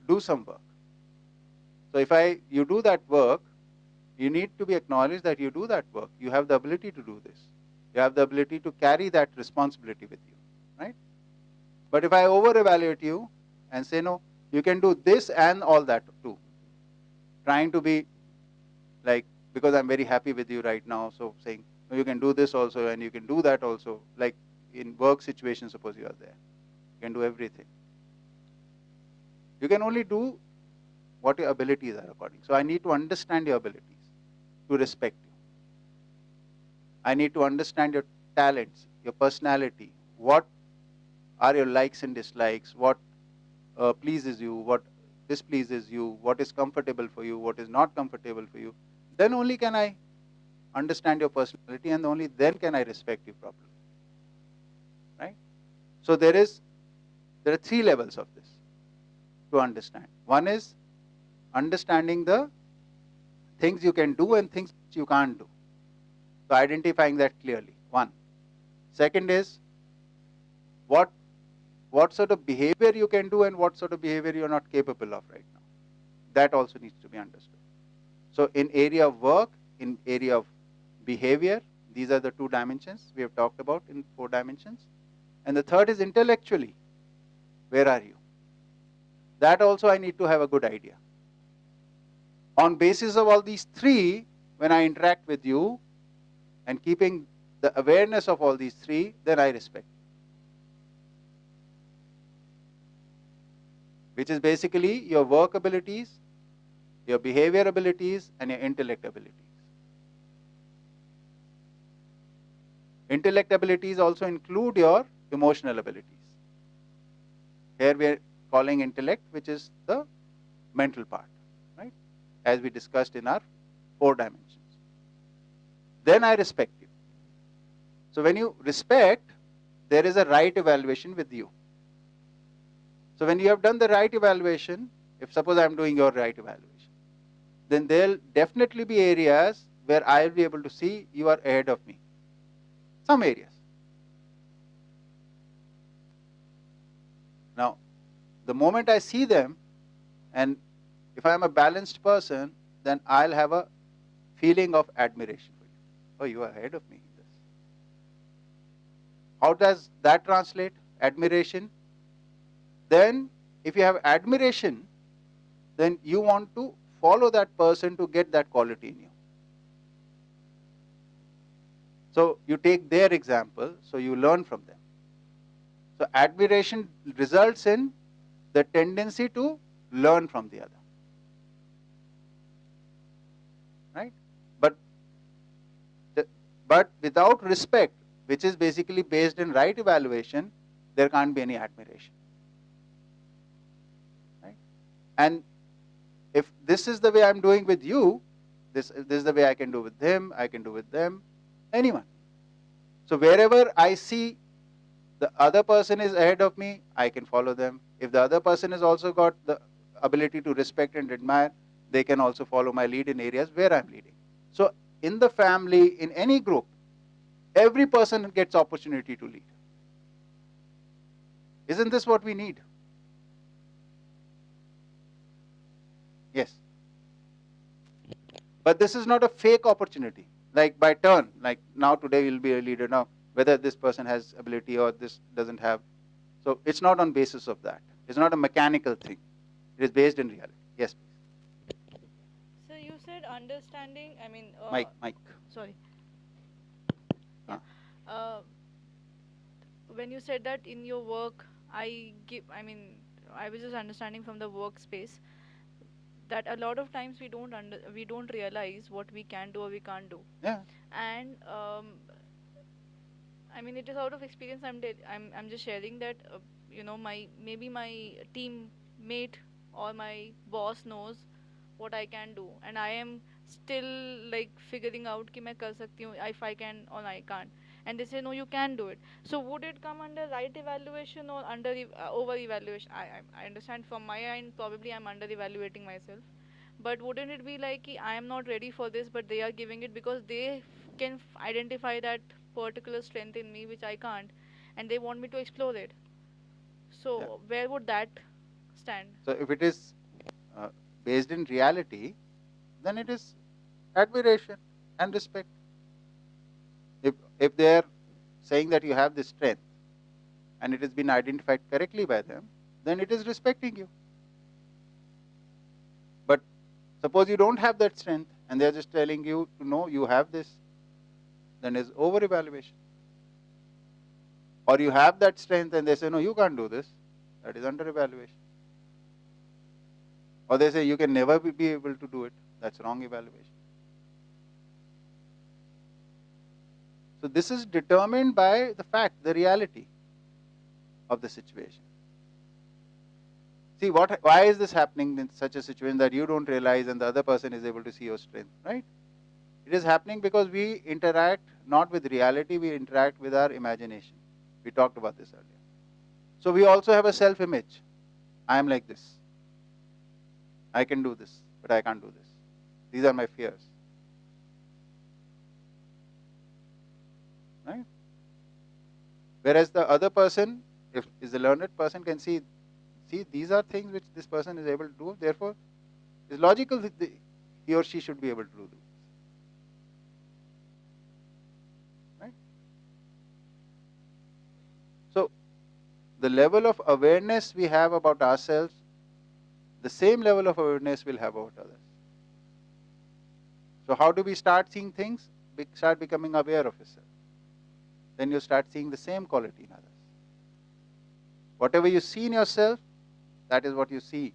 Speaker 1: do some work. So if you do that work, you need to be acknowledged that you do that work. You have the ability to do this. You have the ability to carry that responsibility with you, right? But if I over-evaluate you and say, no, you can do this and all that too, trying to be like, because I'm very happy with you right now, so saying, no, you can do this also and you can do that also, like in work situations, suppose you are there. You can do everything. You can only do what your abilities are according. So I need to understand your abilities to respect you. I need to understand your talents, your personality, what are your likes and dislikes, what pleases you, what displeases you, what is comfortable for you, what is not comfortable for you. Then only can I understand your personality, and only then can I respect you properly. Right? So there are 3 levels of this to understand. One is understanding the things you can do and things you can't do. So identifying that clearly, one. Second is what sort of behavior you can do and what sort of behavior you are not capable of right now. That also needs to be understood. So in area of work, in area of behavior, these are the 2 dimensions we have talked about in 4 dimensions. And the third is intellectually. Where are you? That also I need to have a good idea. On basis of all these 3, when I interact with you and keeping the awareness of all these 3, then I respect you. Which is basically your work abilities, your behavior abilities, and your intellect abilities. Intellect abilities also include your emotional abilities. Here we are calling intellect, which is the mental part, right? As we discussed in our 4 dimensions. then I respect you. So when you respect, there is a right evaluation with you. So when you have done the right evaluation, if suppose I am doing your right evaluation, then there'll definitely be areas where I'll be able to see you are ahead of me. Some areas. Now, the moment I see them, and if I am a balanced person, then I'll have a feeling of admiration for you. Oh, you are ahead of me in this. How does that translate? Admiration. Then, if you have admiration, then you want to follow that person to get that quality in you. So, you take their example, so you learn from them. So, admiration results in the tendency to learn from the other. Right? But without respect, which is basically based in right evaluation, there can't be any admiration. Right? And if this is the way I'm doing with you, this is the way I can do with him, I can do with them, anyone. So wherever I see the other person is ahead of me, I can follow them. If the other person has also got the ability to respect and admire, they can also follow my lead in areas where I'm leading. So in the family, in any group, every person gets opportunity to lead. Isn't this what we need? Yes. But this is not a fake opportunity, like by turn, like now today you'll be a leader, now whether this person has ability or this doesn't have. So it's not on basis of that. It's not a mechanical thing. It is based in reality. Yes, please.
Speaker 5: So you said understanding, I mean,
Speaker 1: Mike.
Speaker 5: sorry.
Speaker 1: Huh.
Speaker 5: Yeah. When you said that in your work, I was just understanding from the workspace that a lot of times we don't realize what we can do or we can't do.
Speaker 1: Yeah.
Speaker 5: And I mean, it is out of experience. I'm just sharing that maybe my teammate or my boss knows what I can do, and I am still like figuring out कि मैं कर सकती हूँ, if I can or I can't, and they say no, you can do it. So would it come under right evaluation or under over evaluation? I understand from my end probably I'm under evaluating myself, but wouldn't it be like कि I am not ready for this, but they are giving it because they can identify that particular strength in me which I can't, and they want me to explore it. So
Speaker 1: Yeah.
Speaker 5: where would that stand?
Speaker 1: So if it is based in reality, then it is admiration and respect. If they are saying that you have this strength and it has been identified correctly by them, then it is respecting you. But suppose you don't have that strength and they are just telling you to know you have this, then is over evaluation. Or you have that strength and they say no, you can't do this, that is under evaluation. Or they say you can never be able to do it, that's wrong evaluation. So this is determined by the fact, the reality of the situation. See, why is this happening in such a situation that you don't realize and the other person is able to see your strength, right? It is happening because we interact not with reality, we interact with our imagination. We talked about this earlier. So we also have a self-image. I am like this. I can do this, but I can't do this. These are my fears. Right? Whereas the other person, if is a learned person, can see these are things which this person is able to do. Therefore, it's logical that he or she should be able to do this. Right? So, the level of awareness we have about ourselves, the same level of awareness we'll have about others. So, how do we start seeing things? Start becoming aware of yourself. Then you start seeing the same quality in others. Whatever you see in yourself, that is what you see.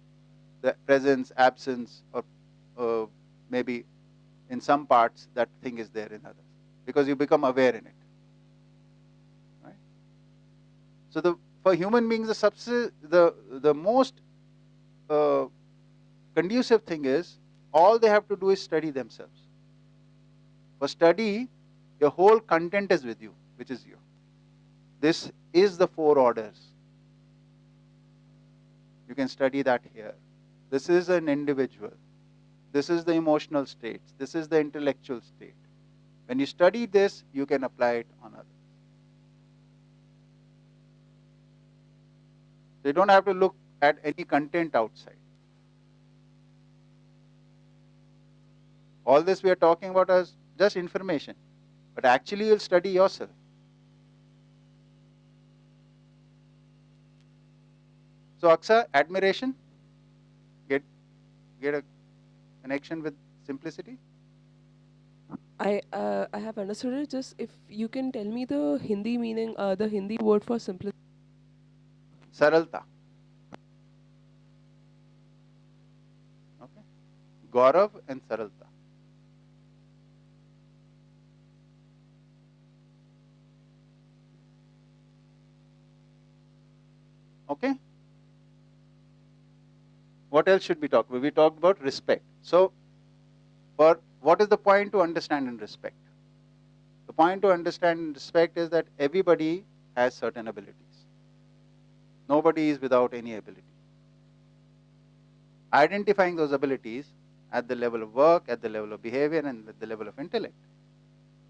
Speaker 1: The presence, absence, or maybe in some parts that thing is there in others. Because you become aware in it. Right? So for human beings, the most conducive thing is all they have to do is study themselves. For study, Your whole content is with you, which is you. This is the 4 orders. You can study that here. This is an individual. This is the emotional states. This is the intellectual state. When you study this, you can apply it on others. So you don't have to look at any content outside. All this we are talking about is just information, but actually you'll study yourself. So Aksa, admiration, get a connection with simplicity.
Speaker 4: I have understood it. Just if you can tell me the Hindi meaning, the Hindi word for simplicity.
Speaker 1: Saralta. Okay. Gaurav and Saralta. Okay. What else should we talk about? We talked about respect. So, what is the point to understand and respect? The point to understand and respect is that everybody has certain abilities. Nobody is without any ability. Identifying those abilities at the level of work, at the level of behavior, and at the level of intellect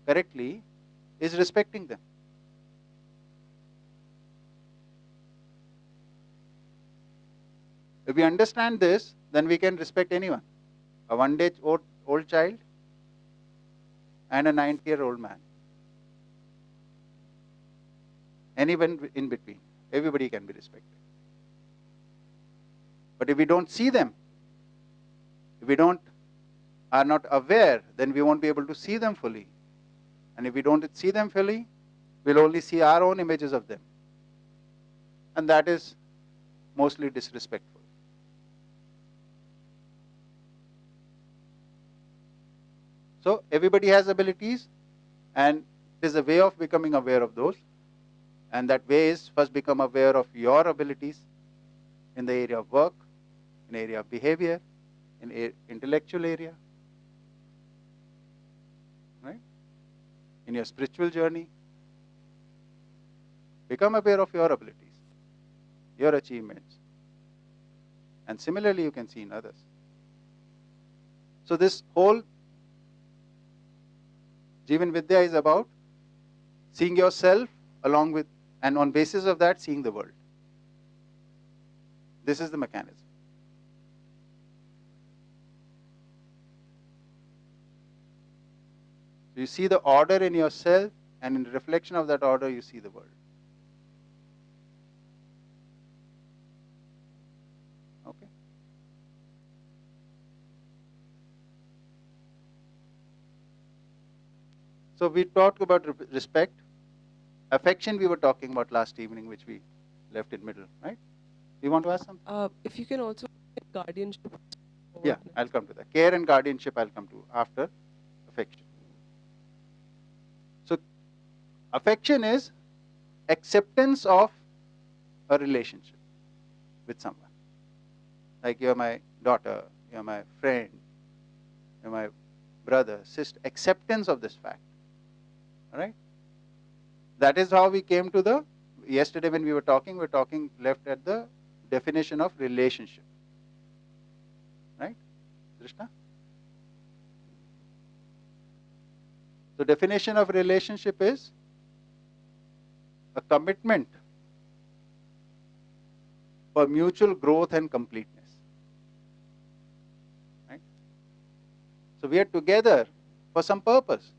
Speaker 1: correctly is respecting them. If we understand this, then we can respect anyone. A 1-day old child and a 90-year-old man. Anyone in between. Everybody can be respected. But if we don't see them, if we are not aware, then we won't be able to see them fully. And if we don't see them fully, we'll only see our own images of them. And that is mostly disrespectful. So everybody has abilities, and it is a way of becoming aware of those. And that way is first become aware of your abilities in the area of work, in the area of behavior, in intellectual area, right? In your spiritual journey. Become aware of your abilities, your achievements. And similarly, you can see in others. So this whole Jivan Vidya is about seeing yourself along with, and on basis of that, seeing the world. This is the mechanism. So you see the order in yourself, and in the reflection of that order, you see the world. Okay? So we talked about respect. Affection we were talking about last evening, which we left in middle, right? You want to ask something?
Speaker 4: If you can also guardianship.
Speaker 1: Yeah, I'll come to that. Care and guardianship I'll come to after affection. So affection is acceptance of a relationship with someone. Like you're my daughter, you're my friend, you're my brother, sister. Acceptance of this fact. All right? That is how we came to the, yesterday when we were talking left at the definition of relationship. Right? Krishna? So definition of relationship is a commitment for mutual growth and completeness. Right? So we are together for some purpose.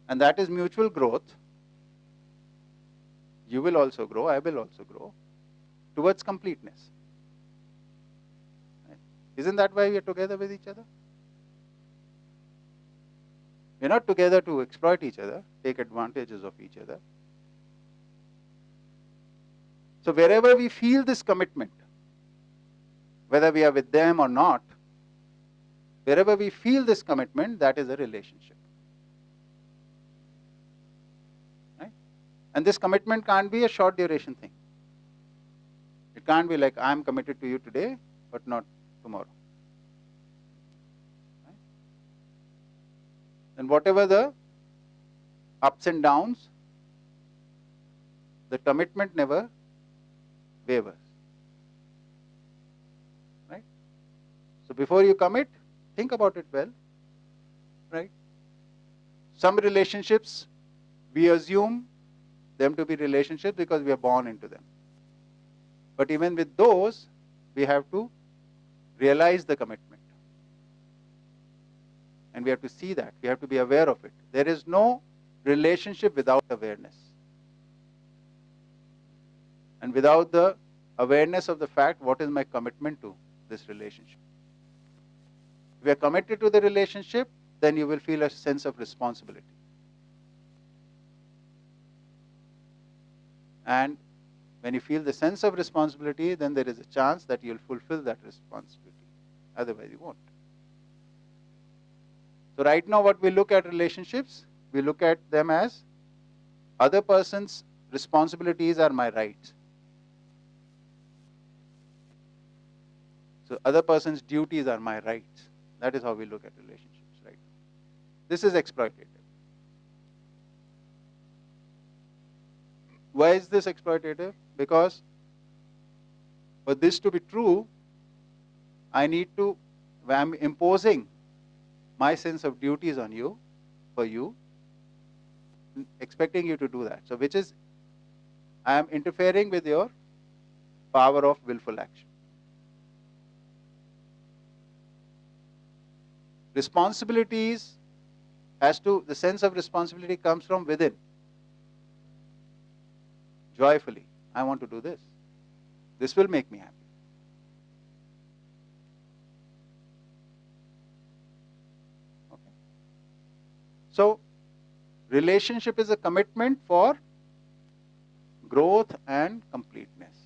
Speaker 1: And that is mutual growth. You will also grow, I will also grow towards completeness. Right? Isn't that why we are together with each other? We're not together to exploit each other, take advantages of each other. So wherever we feel this commitment, whether we are with them or not, wherever we feel this commitment, that is a relationship. Right? And this commitment can't be a short duration thing. It can't be like, I'm committed to you today, but not tomorrow. Right? And whatever the ups and downs, the commitment never wavers. Right? So before you commit, think about it well. Right? Some relationships, we assume them to be relationships because we are born into them. But even with those, we have to realize the commitment. And we have to see that. We have to be aware of it. There is no relationship without awareness. And without the awareness of the fact, what is my commitment to this relationship? If you are committed to the relationship, then you will feel a sense of responsibility. And when you feel the sense of responsibility, then there is a chance that you'll fulfill that responsibility. Otherwise, you won't. So right now what we look at relationships, we look at them as other person's responsibilities are my rights. So other person's duties are my rights. That is how we look at relationships right now. This is exploitative. Why is this exploitative? Because for this to be true, I'm imposing my sense of duties on you, for you, expecting you to do that. So which is, I am interfering with your power of willful action. Responsibilities the sense of responsibility comes from within. Joyfully, I want to do this. This will make me happy. Okay. So, relationship is a commitment for growth and completeness.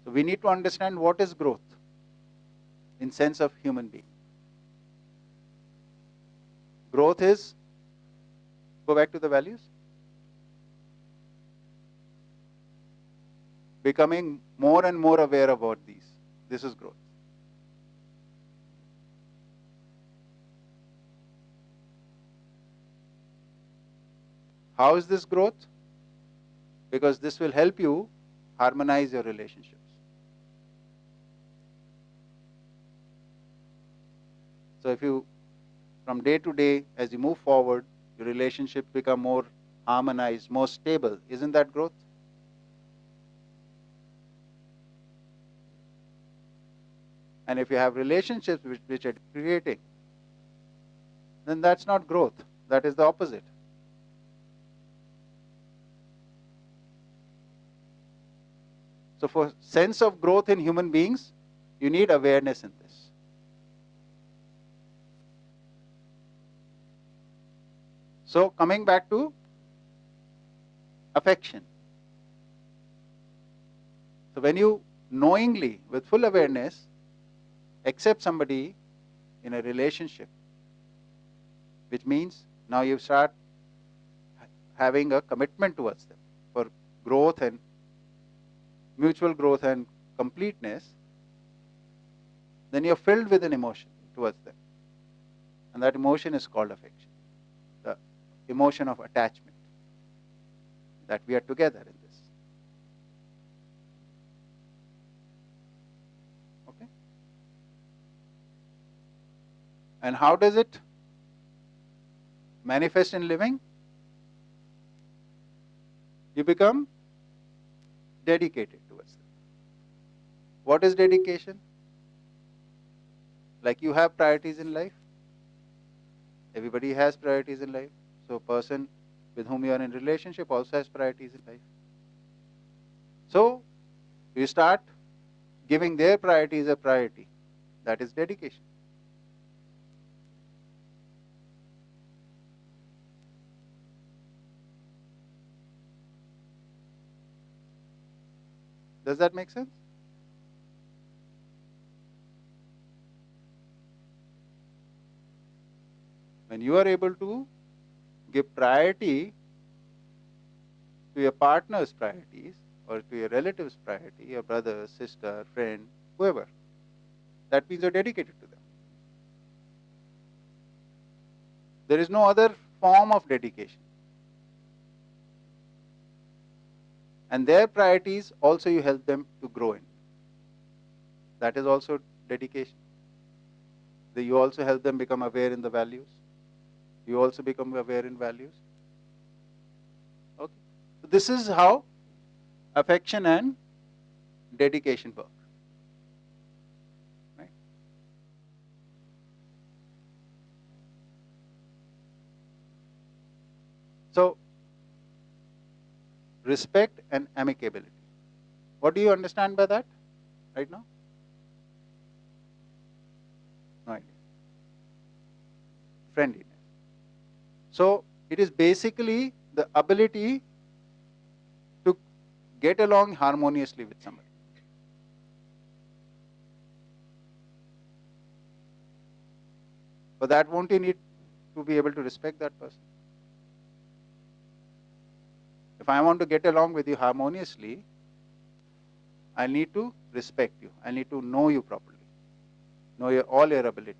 Speaker 1: So we need to understand what is growth in sense of human being. Growth is, go back to the values, becoming more and more aware about these. This is growth. How is this growth? Because this will help you harmonize your relationships. So if you, from day to day, as you move forward, your relationships become more harmonized, more stable. Isn't that growth? And if you have relationships which are creating, then that's not growth. That is the opposite. So for sense of growth in human beings, you need awareness in this. So coming back to affection. So when you knowingly, with full awareness, accept somebody in a relationship, which means now you start having a commitment towards them for growth and mutual growth and completeness, then you're filled with an emotion towards them. And that emotion is called affection. The emotion of attachment, that we are together in this. Okay? And how does it manifest in living? You become dedicated towards them. What is dedication? Like you have priorities in life. Everybody has priorities in life. So a person with whom you are in relationship also has priorities in life. So you start giving their priorities a priority. That is dedication. Does that make sense? When you are able to give priority to your partner's priorities or to your relative's priority, your brother, sister, friend, whoever, that means you're dedicated to them. There is no other form of dedication. And their priorities also you help them to grow in. That is also dedication. You also help them become aware in the values. You also become aware in values. Okay. So this is how affection and dedication work. Right? So respect and amicability. What do you understand by that right now? No idea. Friendliness. So it is basically the ability to get along harmoniously with somebody. For that, won't you need to be able to respect that person? If I want to get along with you harmoniously, I need to respect you. I need to know you properly, know all your abilities.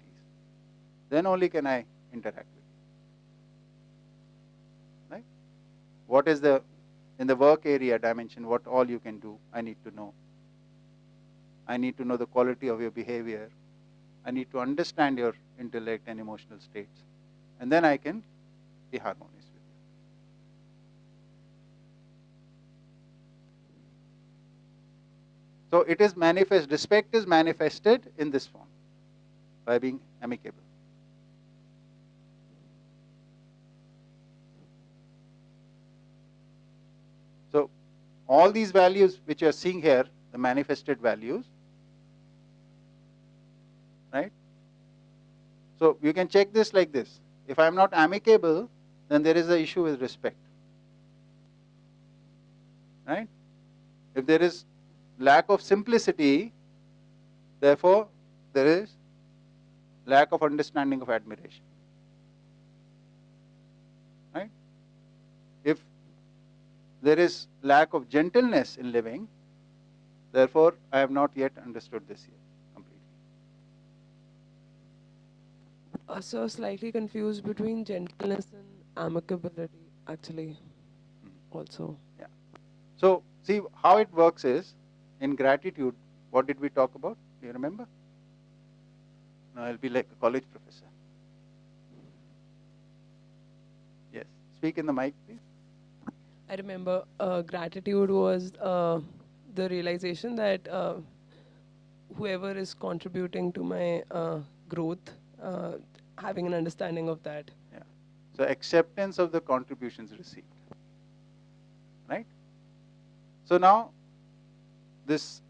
Speaker 1: Then only can I interact with you. Right? What is in the work area dimension, what all you can do, I need to know. I need to know the quality of your behavior. I need to understand your intellect and emotional states. And then I can be harmonious with you. So it is manifest, respect is manifested in this form, by being amicable. So all these values which you are seeing here, the manifested values, right? So you can check this like this. If I am not amicable, then there is an issue with respect. Right? If there is lack of simplicity, therefore there is lack of understanding of admiration. Right? If there is lack of gentleness in living, therefore I have not yet understood this yet completely.
Speaker 4: So slightly confused between gentleness and amicability, actually, also.
Speaker 1: Yeah. So see how it works is, in gratitude, what did we talk about? Do you remember? Now I'll be like a college professor. Yes. Speak in the mic, please.
Speaker 4: I remember gratitude was the realization that whoever is contributing to my growth, having an understanding of that.
Speaker 1: Yeah. So acceptance of the contributions received. Right? So now this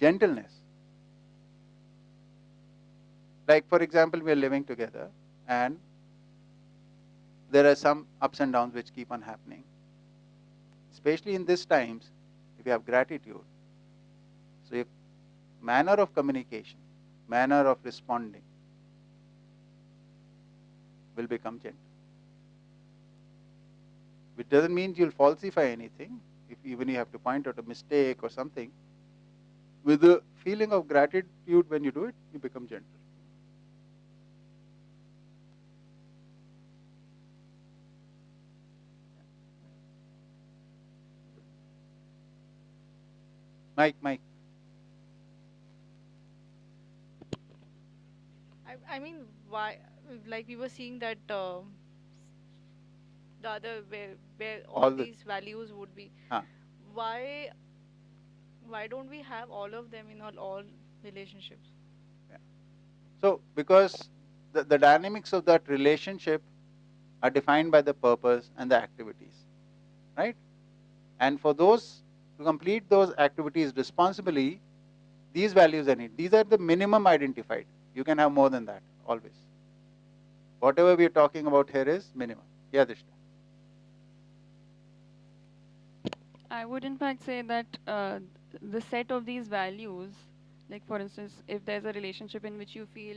Speaker 1: gentleness, like for example, we are living together and there are some ups and downs which keep on happening. Especially in these times, if you have gratitude, so your manner of communication, manner of responding will become gentle. Which doesn't mean you'll falsify anything, if even you have to point out a mistake or something. With the feeling of gratitude when you do it, you become gentle. Mike.
Speaker 5: I mean, why? Like we were seeing that the other where all
Speaker 1: All the
Speaker 5: these values would be.
Speaker 1: huh.
Speaker 5: Why why don't we have all of them in all relationships?
Speaker 1: Yeah. So because the dynamics of that relationship are defined by the purpose and the activities, right? And for those to complete those activities responsibly, these values are needed. These are the minimum identified. You can have more than that always. Whatever we are talking about here is minimum. Yeah, Dishna.
Speaker 6: I would in fact say that the set of these values, like for instance, if there's a relationship in which you feel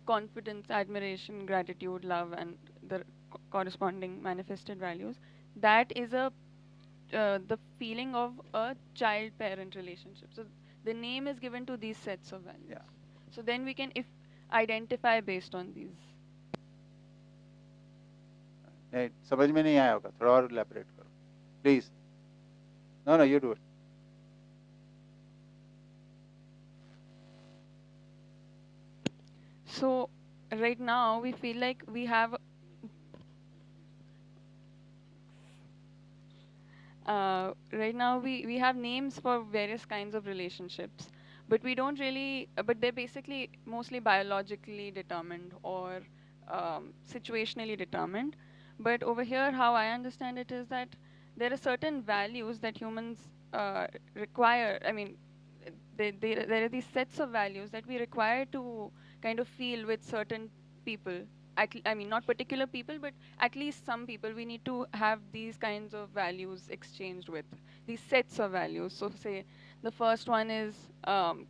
Speaker 6: confidence, admiration, gratitude, love, and the corresponding manifested values, that is the feeling of a child-parent relationship. So the name is given to these sets of values.
Speaker 1: Yeah.
Speaker 6: So then we can if identify based on these.
Speaker 1: नहीं, समझ में नहीं आया होगा, थोड़ा और elaborate करो, please. No, you do it.
Speaker 6: So right now we feel like we have right now we have names for various kinds of relationships, but we don't really but they're basically mostly biologically determined or situationally determined. But over here, how I understand it is that there are certain values that humans require. I mean, there are these sets of values that we require to kind of feel with certain people. I mean, not particular people, but at least some people. We need to have these kinds of values exchanged with, these sets of values. So, say the first one is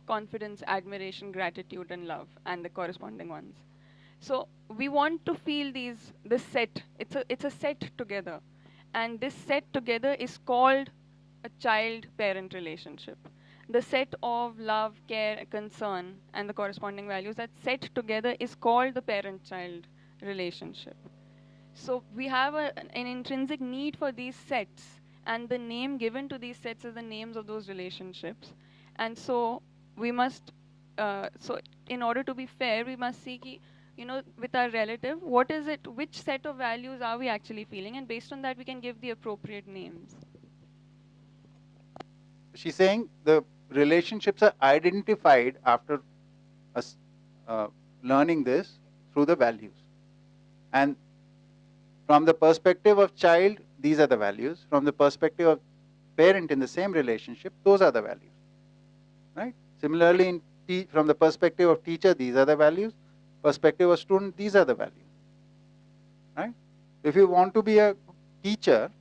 Speaker 6: confidence, admiration, gratitude, and love, and the corresponding ones. So we want to feel this set. It's a set together, and this set together is called a child-parent relationship. The set of love, care, concern, and the corresponding values that set together is called the parent-child relationship. So we have an intrinsic need for these sets, and the name given to these sets is the names of those relationships. And so we must, so in order to be fair, we must see, with our relative, what is it, which set of values are we actually feeling, and based on that, we can give the appropriate names.
Speaker 1: She's saying the relationships are identified after us learning this through the values. And from the perspective of child, these are the values. From the perspective of parent in the same relationship, those are the values. Right? Similarly, from the perspective of teacher, these are the values. Perspective of student, these are the values. Right? If you want to be a teacher,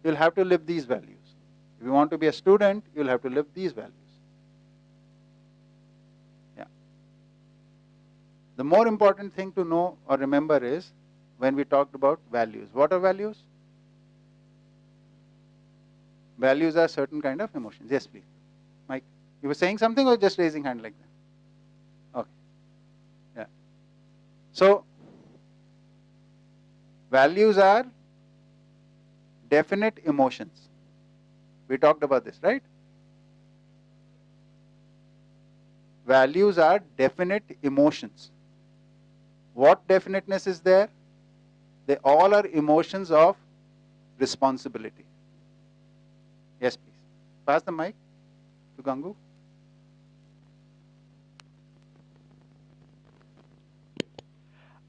Speaker 1: you'll have to live these values. If you want to be a student, you'll have to live these values. Yeah. The more important thing to know or remember is when we talked about values. What are values? Values are certain kind of emotions. Yes, please. Mike, you were saying something or just raising hand like that? Okay. Yeah. So, values are definite emotions. We talked about this, right? Values are definite emotions. What definiteness is there? They all are emotions of responsibility. Yes, please. Pass the mic to Gangu.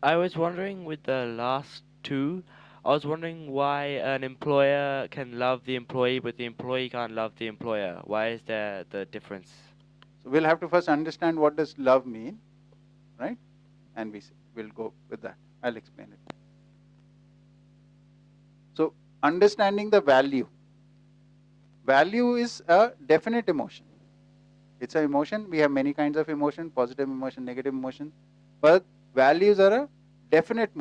Speaker 7: I was wondering with the last two, I was wondering why an employer can love the employee, but the employee can't love the employer. Why is there the difference?
Speaker 1: So we'll have to first understand what does love mean, right? And we'll go with that. I'll explain it. So understanding the value. Value is a definite emotion. It's an emotion. We have many kinds of emotion, positive emotion, negative emotion. But values are a definite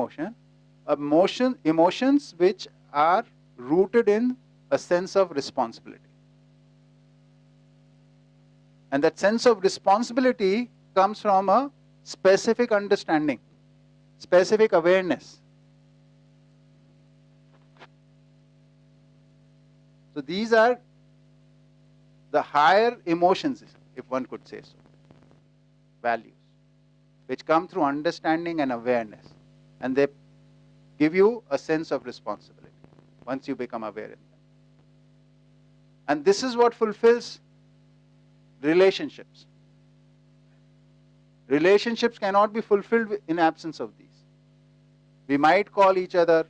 Speaker 1: emotions which are rooted in a sense of responsibility. And that sense of responsibility comes from a specific understanding, specific awareness. So these are the higher emotions, if one could say so, values, which come through understanding and awareness. And they give you a sense of responsibility once you become aware in them. And this is what fulfills relationships. Relationships cannot be fulfilled in absence of these. We might call each other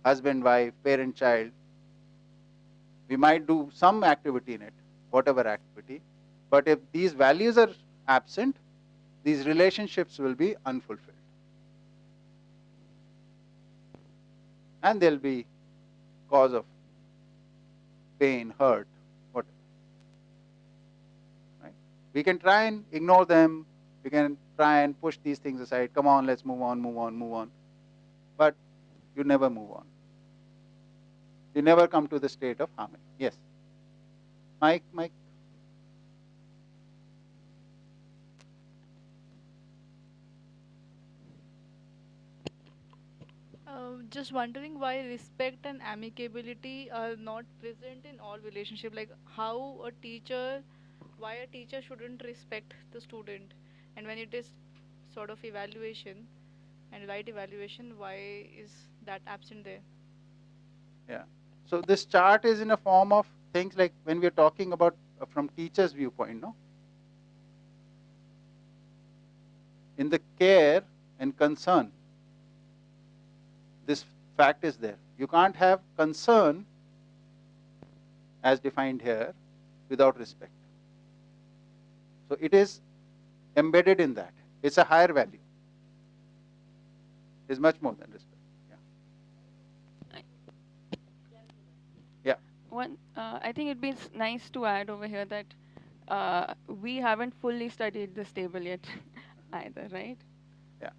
Speaker 1: husband, wife, parent, child. We might do some activity in it, whatever activity. But if these values are absent, these relationships will be unfulfilled. And they'll be cause of pain, hurt, whatever. Right? We can try and ignore them. We can try and push these things aside. Come on, let's move on, move on, move on. But you never move on. You never come to the state of harmony. Yes. Mike.
Speaker 5: Just wondering why respect and amicability are not present in all relationship. Like how a teacher, why a teacher shouldn't respect the student, and when it is sort of evaluation and right evaluation, why is that absent there?
Speaker 1: Yeah. So this chart is in a form of things like when we are talking about from teacher's viewpoint, no? In the care and concern, this fact is there. You can't have concern as defined here without respect. So it is embedded in that. It's a higher value. It's much more than respect. Yeah. Yeah.
Speaker 6: I think it'd be nice to add over here that we haven't fully studied this table yet either, right?
Speaker 1: Yeah.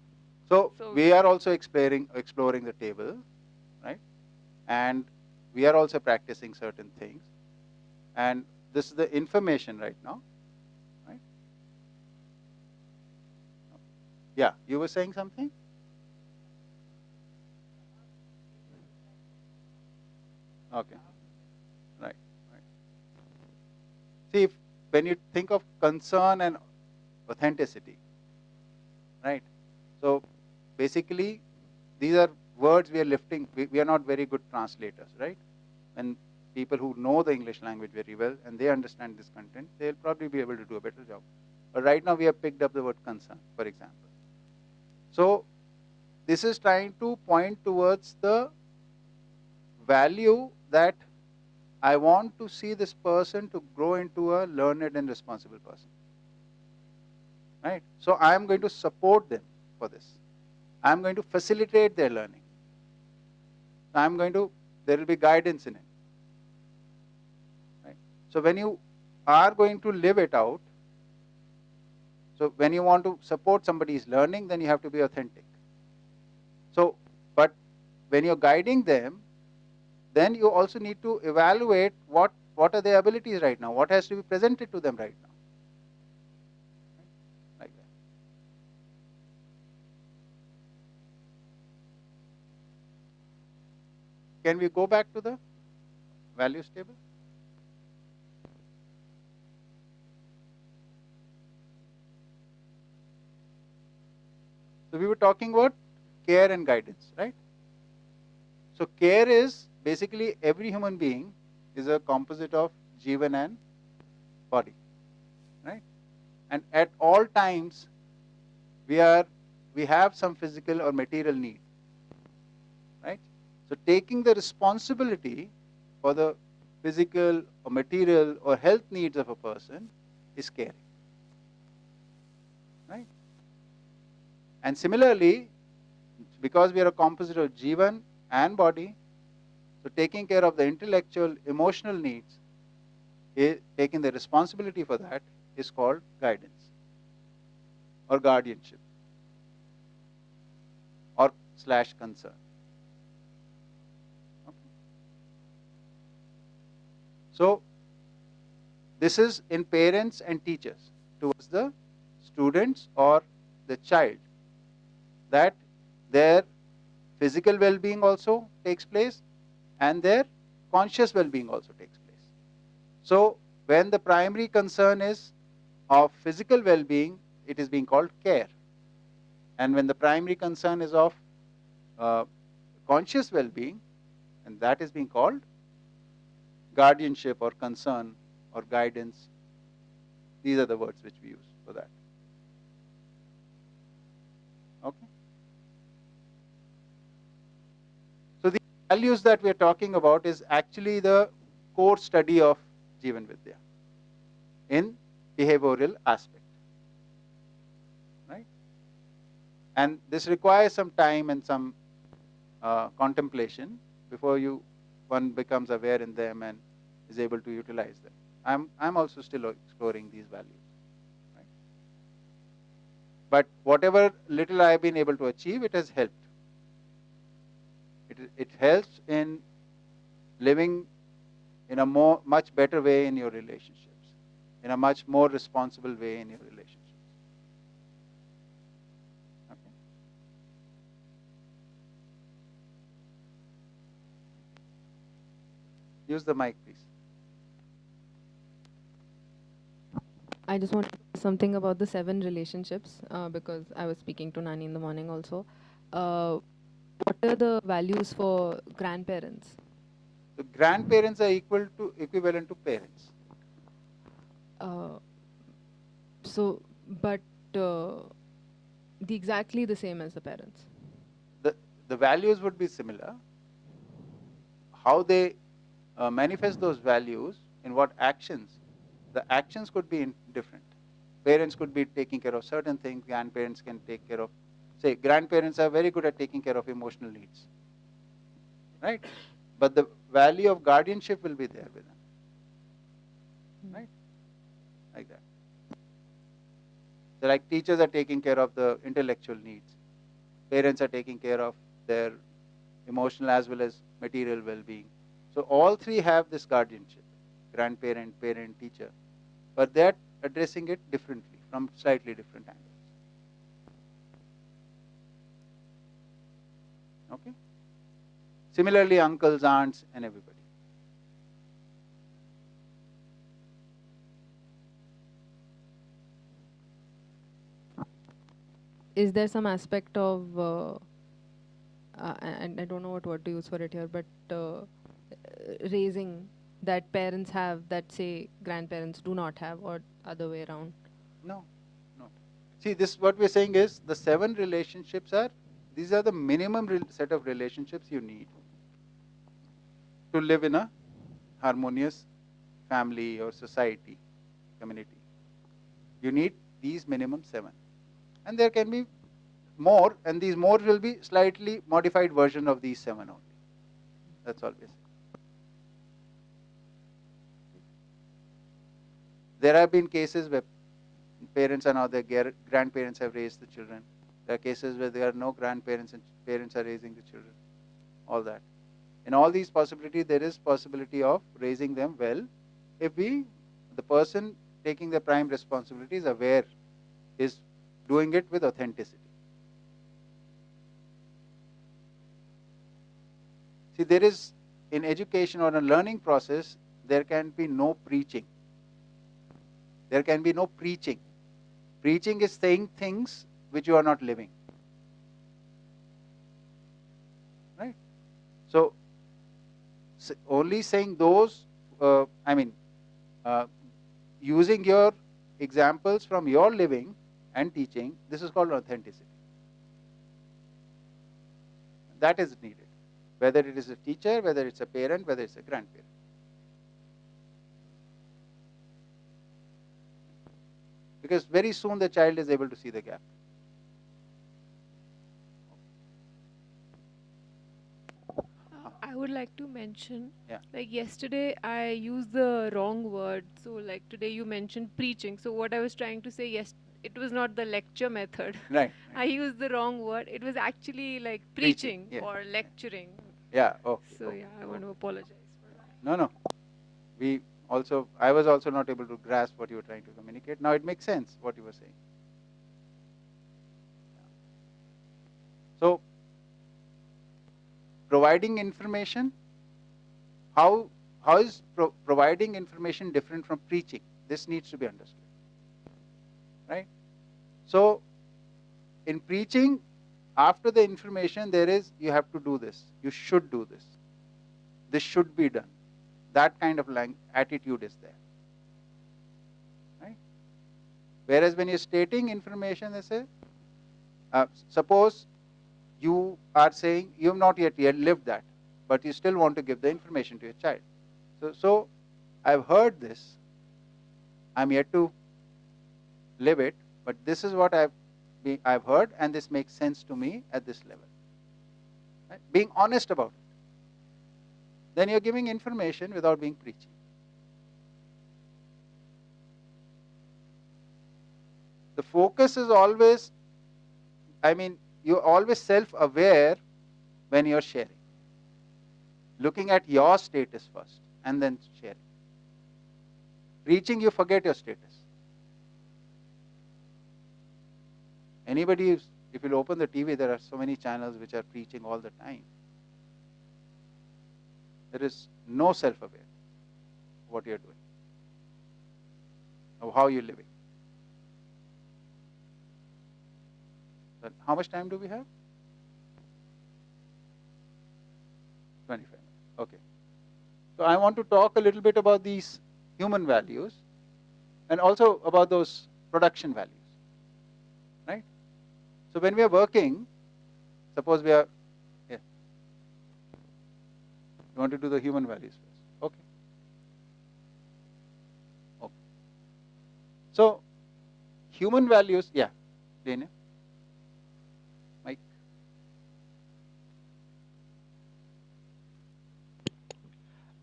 Speaker 1: So
Speaker 6: So
Speaker 1: we are also exploring the table, right? And we are also practicing certain things. And this is the information right now, right? Yeah, you were saying something? Okay. Right. Right. See, when you think of concern and authenticity, right? So basically, these are words we are lifting. We are not very good translators, right? When people who know the English language very well and they understand this content, they'll probably be able to do a better job. But right now, we have picked up the word concern, for example. So this is trying to point towards the value that I want to see this person to grow into a learned and responsible person. Right? So I am going to support them for this. I am going to facilitate their learning. There will be guidance in it. Right? So when you are going to live it out, so when you want to support somebody's learning, then you have to be authentic. So, but when you're guiding them, then you also need to evaluate what are their abilities right now, what has to be presented to them right now. Like that. Can we go back to the values table? So we were talking about care and guidance, right? So care is basically every human being is a composite of Jivan and body, right? And at all times we have some physical or material need, right? So taking the responsibility for the physical or material or health needs of a person is caring, right? And similarly, because we are a composite of Jivan and body, so taking care of the intellectual, emotional needs, taking the responsibility for that is called guidance or guardianship or / concern. Okay. So this is in parents and teachers towards the students or the child, that their physical well-being also takes place and their conscious well-being also takes place. So when the primary concern is of physical well-being, it is being called care. And when the primary concern is of conscious well-being, and that is being called guardianship or concern or guidance. These are the words which we use for that. Okay. So the values that we are talking about is actually the core study of Jivan Vidya in behavioral aspect, right? And this requires some time and some contemplation before one becomes aware in them and is able to utilize them. I'm also still exploring these values, right? But whatever little I've been able to achieve, it has helped. It helps in living in a much better way in your relationships, in a much more responsible way in your relationships. Okay. Use the mic, please.
Speaker 8: I just want to say something about the 7 relationships because I was speaking to Nani in the morning also. What are the values for grandparents?
Speaker 1: So grandparents are equivalent to parents.
Speaker 8: Uh, so, but exactly the same as the parents.
Speaker 1: The values would be similar. How they manifest those values in what actions, the actions could be different. Parents could be taking care of certain things, grandparents can take care of, say, grandparents are very good at taking care of emotional needs, right? But the value of guardianship will be there with them, right? Like that. So like teachers are taking care of the intellectual needs, parents are taking care of their emotional as well as material well-being. So all three have this guardianship, grandparent, parent, teacher, but they're addressing it differently from slightly different angles. Okay. Similarly, uncles, aunts, and everybody.
Speaker 8: Is there some aspect of and I don't know what word to use for it here, but raising that parents have that say grandparents do not have, or other way around?
Speaker 1: No, no. See, this what we're saying is the 7 relationships are, these are the minimum set of relationships you need to live in a harmonious family or society, community. You need these minimum 7. And there can be more, and these more will be slightly modified version of these 7 only. That's all we're saying. There have been cases where parents are now, their grandparents have raised the children. There are cases where there are no grandparents and parents are raising the children. All that. In all these possibilities, there is possibility of raising them well if the person taking the prime responsibility is aware, is doing it with authenticity. See, there is, in education or a learning process, there can be no preaching. There can be no preaching. Preaching is saying things which you are not living. Right? So, only saying those, using your examples from your living and teaching, this is called authenticity. That is needed. Whether it is a teacher, whether it's a parent, whether it's a grandparent. Because very soon the child is able to see the gap.
Speaker 2: I would like to mention,
Speaker 1: Yeah.
Speaker 2: like yesterday I used the wrong word. So like today you mentioned preaching. So what I was trying to say, yes, it was not the lecture method.
Speaker 1: Right.
Speaker 2: I used the wrong word. It was actually like
Speaker 1: Preaching,
Speaker 2: preaching
Speaker 1: yeah,
Speaker 2: or lecturing.
Speaker 1: Yeah. Okay.
Speaker 2: So
Speaker 1: Okay.
Speaker 2: yeah, I want to apologize for that.
Speaker 1: No. I was also not able to grasp what you were trying to communicate. Now it makes sense what you were saying. So, providing information, how is providing information different from preaching? This needs to be understood. Right? So, in preaching, after the information, you have to do this. You should do this. This should be done. That kind of attitude is there. Right? Whereas when you're stating information, they say, suppose you are saying you have not yet lived that, but you still want to give the information to your child. So I've heard this. I'm yet to live it, but this is what I've heard, and this makes sense to me at this level. Right? Being honest about it. Then you're giving information without being preachy. The focus is always, you're always self-aware when you're sharing. Looking at your status first and then sharing. Preaching, you forget your status. Anybody, if you open the TV, there are so many channels which are preaching all the time. There is no self-aware of what you're doing, of how you're living. But how much time do we have? 25 minutes. Okay. So I want to talk a little bit about these human values and also about those production values. Right? So when we are working, suppose we are, yeah. You want to do the human values first? Okay. Okay. So human values, yeah. Dana? Mike?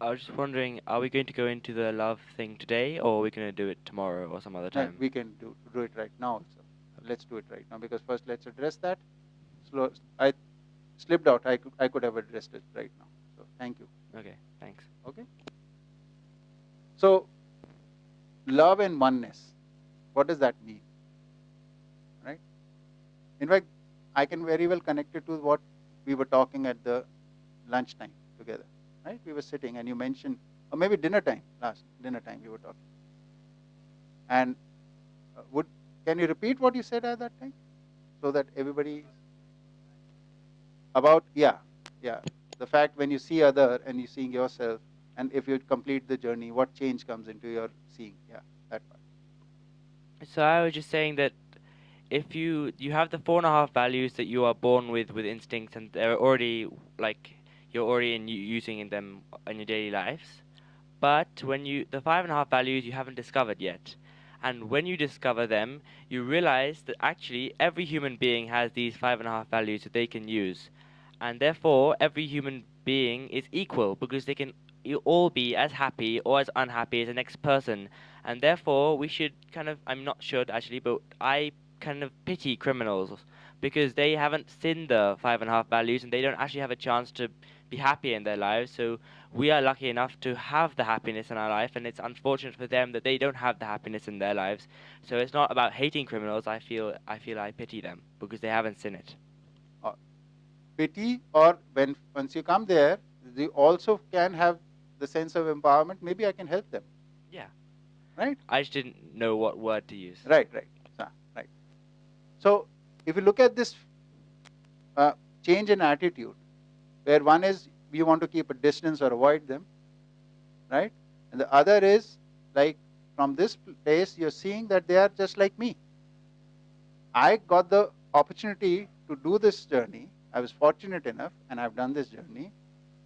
Speaker 7: I was just wondering, are we going to go into the love thing today, or are we going to do it tomorrow or some other
Speaker 1: No,
Speaker 7: time?
Speaker 1: we can do it right now also. Let's do it right now because first let's address that. I slipped out. I could have addressed it right now. So thank you.
Speaker 7: Okay, thanks.
Speaker 1: Okay. So love and oneness. What does that mean? Right? In fact, I can very well connect it to what we were talking at the lunchtime together. Right? We were sitting and you mentioned, or maybe dinner time, last dinner time we were talking. And can you repeat what you said at that time? So that everybody about, yeah. The fact when you see other and you seeing yourself, and if you complete the journey, what change comes into your seeing? Yeah, that part.
Speaker 7: So I was just saying that if you have the 4.5 values that you are born with instincts, and they're already you're already using them in your daily lives, but when the 5.5 values you haven't discovered yet, and when you discover them, you realize that actually every human being has these 5.5 values that they can use, and therefore every human being is equal because they can all be as happy or as unhappy as the next person, and therefore we should I'm not should actually, but I kind of pity criminals because they haven't seen the 5.5 values and they don't actually have a chance to be happy in their lives. So we are lucky enough to have the happiness in our life, and it's unfortunate for them that they don't have the happiness in their lives. So it's not about hating criminals. I feel I pity them because they haven't seen it.
Speaker 1: Pity, or once you come there, you also can have the sense of empowerment. Maybe I can help them.
Speaker 7: Yeah.
Speaker 1: Right?
Speaker 7: I just didn't know what word to use.
Speaker 1: Right. So if you look at this change in attitude, where one is you want to keep a distance or avoid them, right? And the other is like from this place you're seeing that they are just like me. I got the opportunity to do this journey. I was fortunate enough and I've done this journey.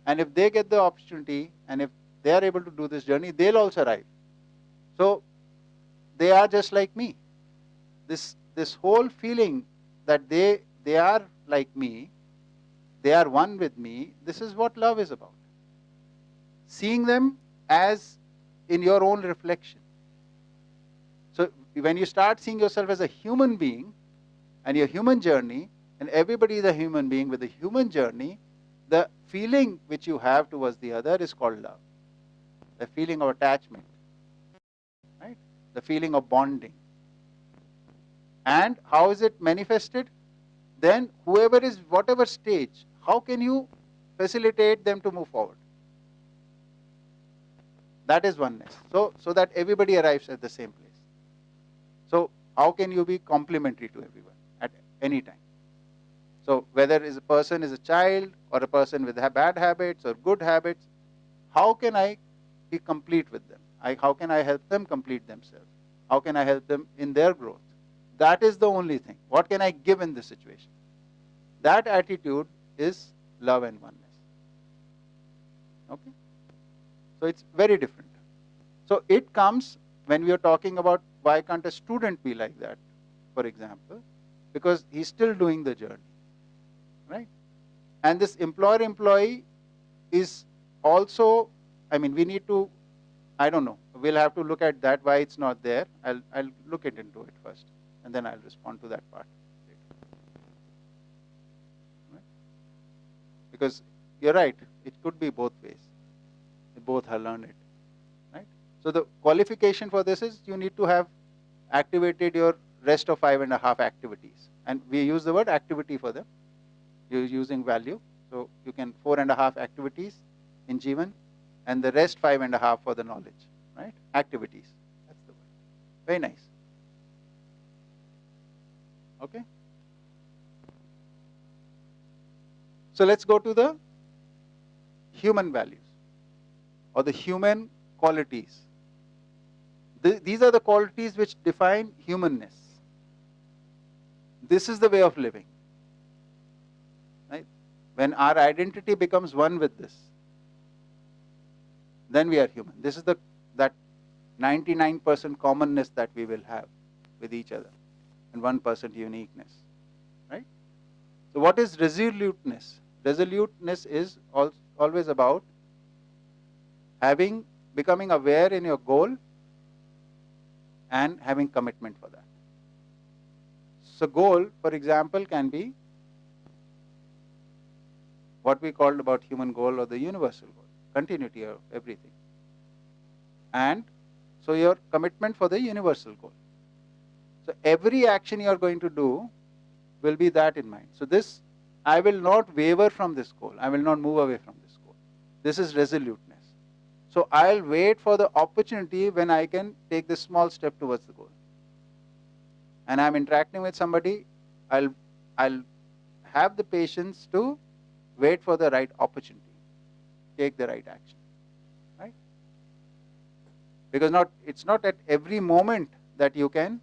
Speaker 1: And if they get the opportunity and if they are able to do this journey, they'll also arrive. So they are just like me. This whole feeling that they are like me, they are one with me, this is what love is about. Seeing them as in your own reflection. So when you start seeing yourself as a human being and your human journey, and everybody is a human being with a human journey, the feeling which you have towards the other is called love. The feeling of attachment, right? The feeling of bonding. And how is it manifested? Then whoever is whatever stage, how can you facilitate them to move forward? That is oneness. So that everybody arrives at the same place. So how can you be complementary to everyone at any time? So whether a person is a child or a person with bad habits or good habits, how can I be complete with them? How can I help them complete themselves? How can I help them in their growth? That is the only thing. What can I give in this situation? That attitude is love and oneness. Okay? So it's very different. So it comes when we are talking about why can't a student be like that, for example, because he's still doing the journey, right? And this employer-employee is also, we need to, I don't know, we'll have to look at that, why it's not there. I'll look into it first, and then I'll respond to that part later. Right? Because you're right, it could be both ways. They both have learned it. Right? So the qualification for this is you need to have activated your rest of 5.5 activities. And we use the word activity for them. You're using value. So you can 4.5 activities in Jeevan, and the rest 5.5 for the knowledge, right? Activities. That's the word. Very nice. Okay. So let's go to the human values or the human qualities. These are the qualities which define humanness. This is the way of living. Right? When our identity becomes one with this, then we are human. This is that 99% commonness that we will have with each other and 1% uniqueness. Right? So what is resoluteness? Resoluteness is always about becoming aware in your goal and having commitment for that. So goal, for example, can be what we called about human goal or the universal goal, continuity of everything. And so your commitment for the universal goal. So every action you are going to do will be that in mind. So this, I will not waver from this goal. I will not move away from this goal. This is resoluteness. So I'll wait for the opportunity when I can take this small step towards the goal. And I'm interacting with somebody, I'll have the patience to wait for the right opportunity, take the right action, right? Because it's not at every moment that you can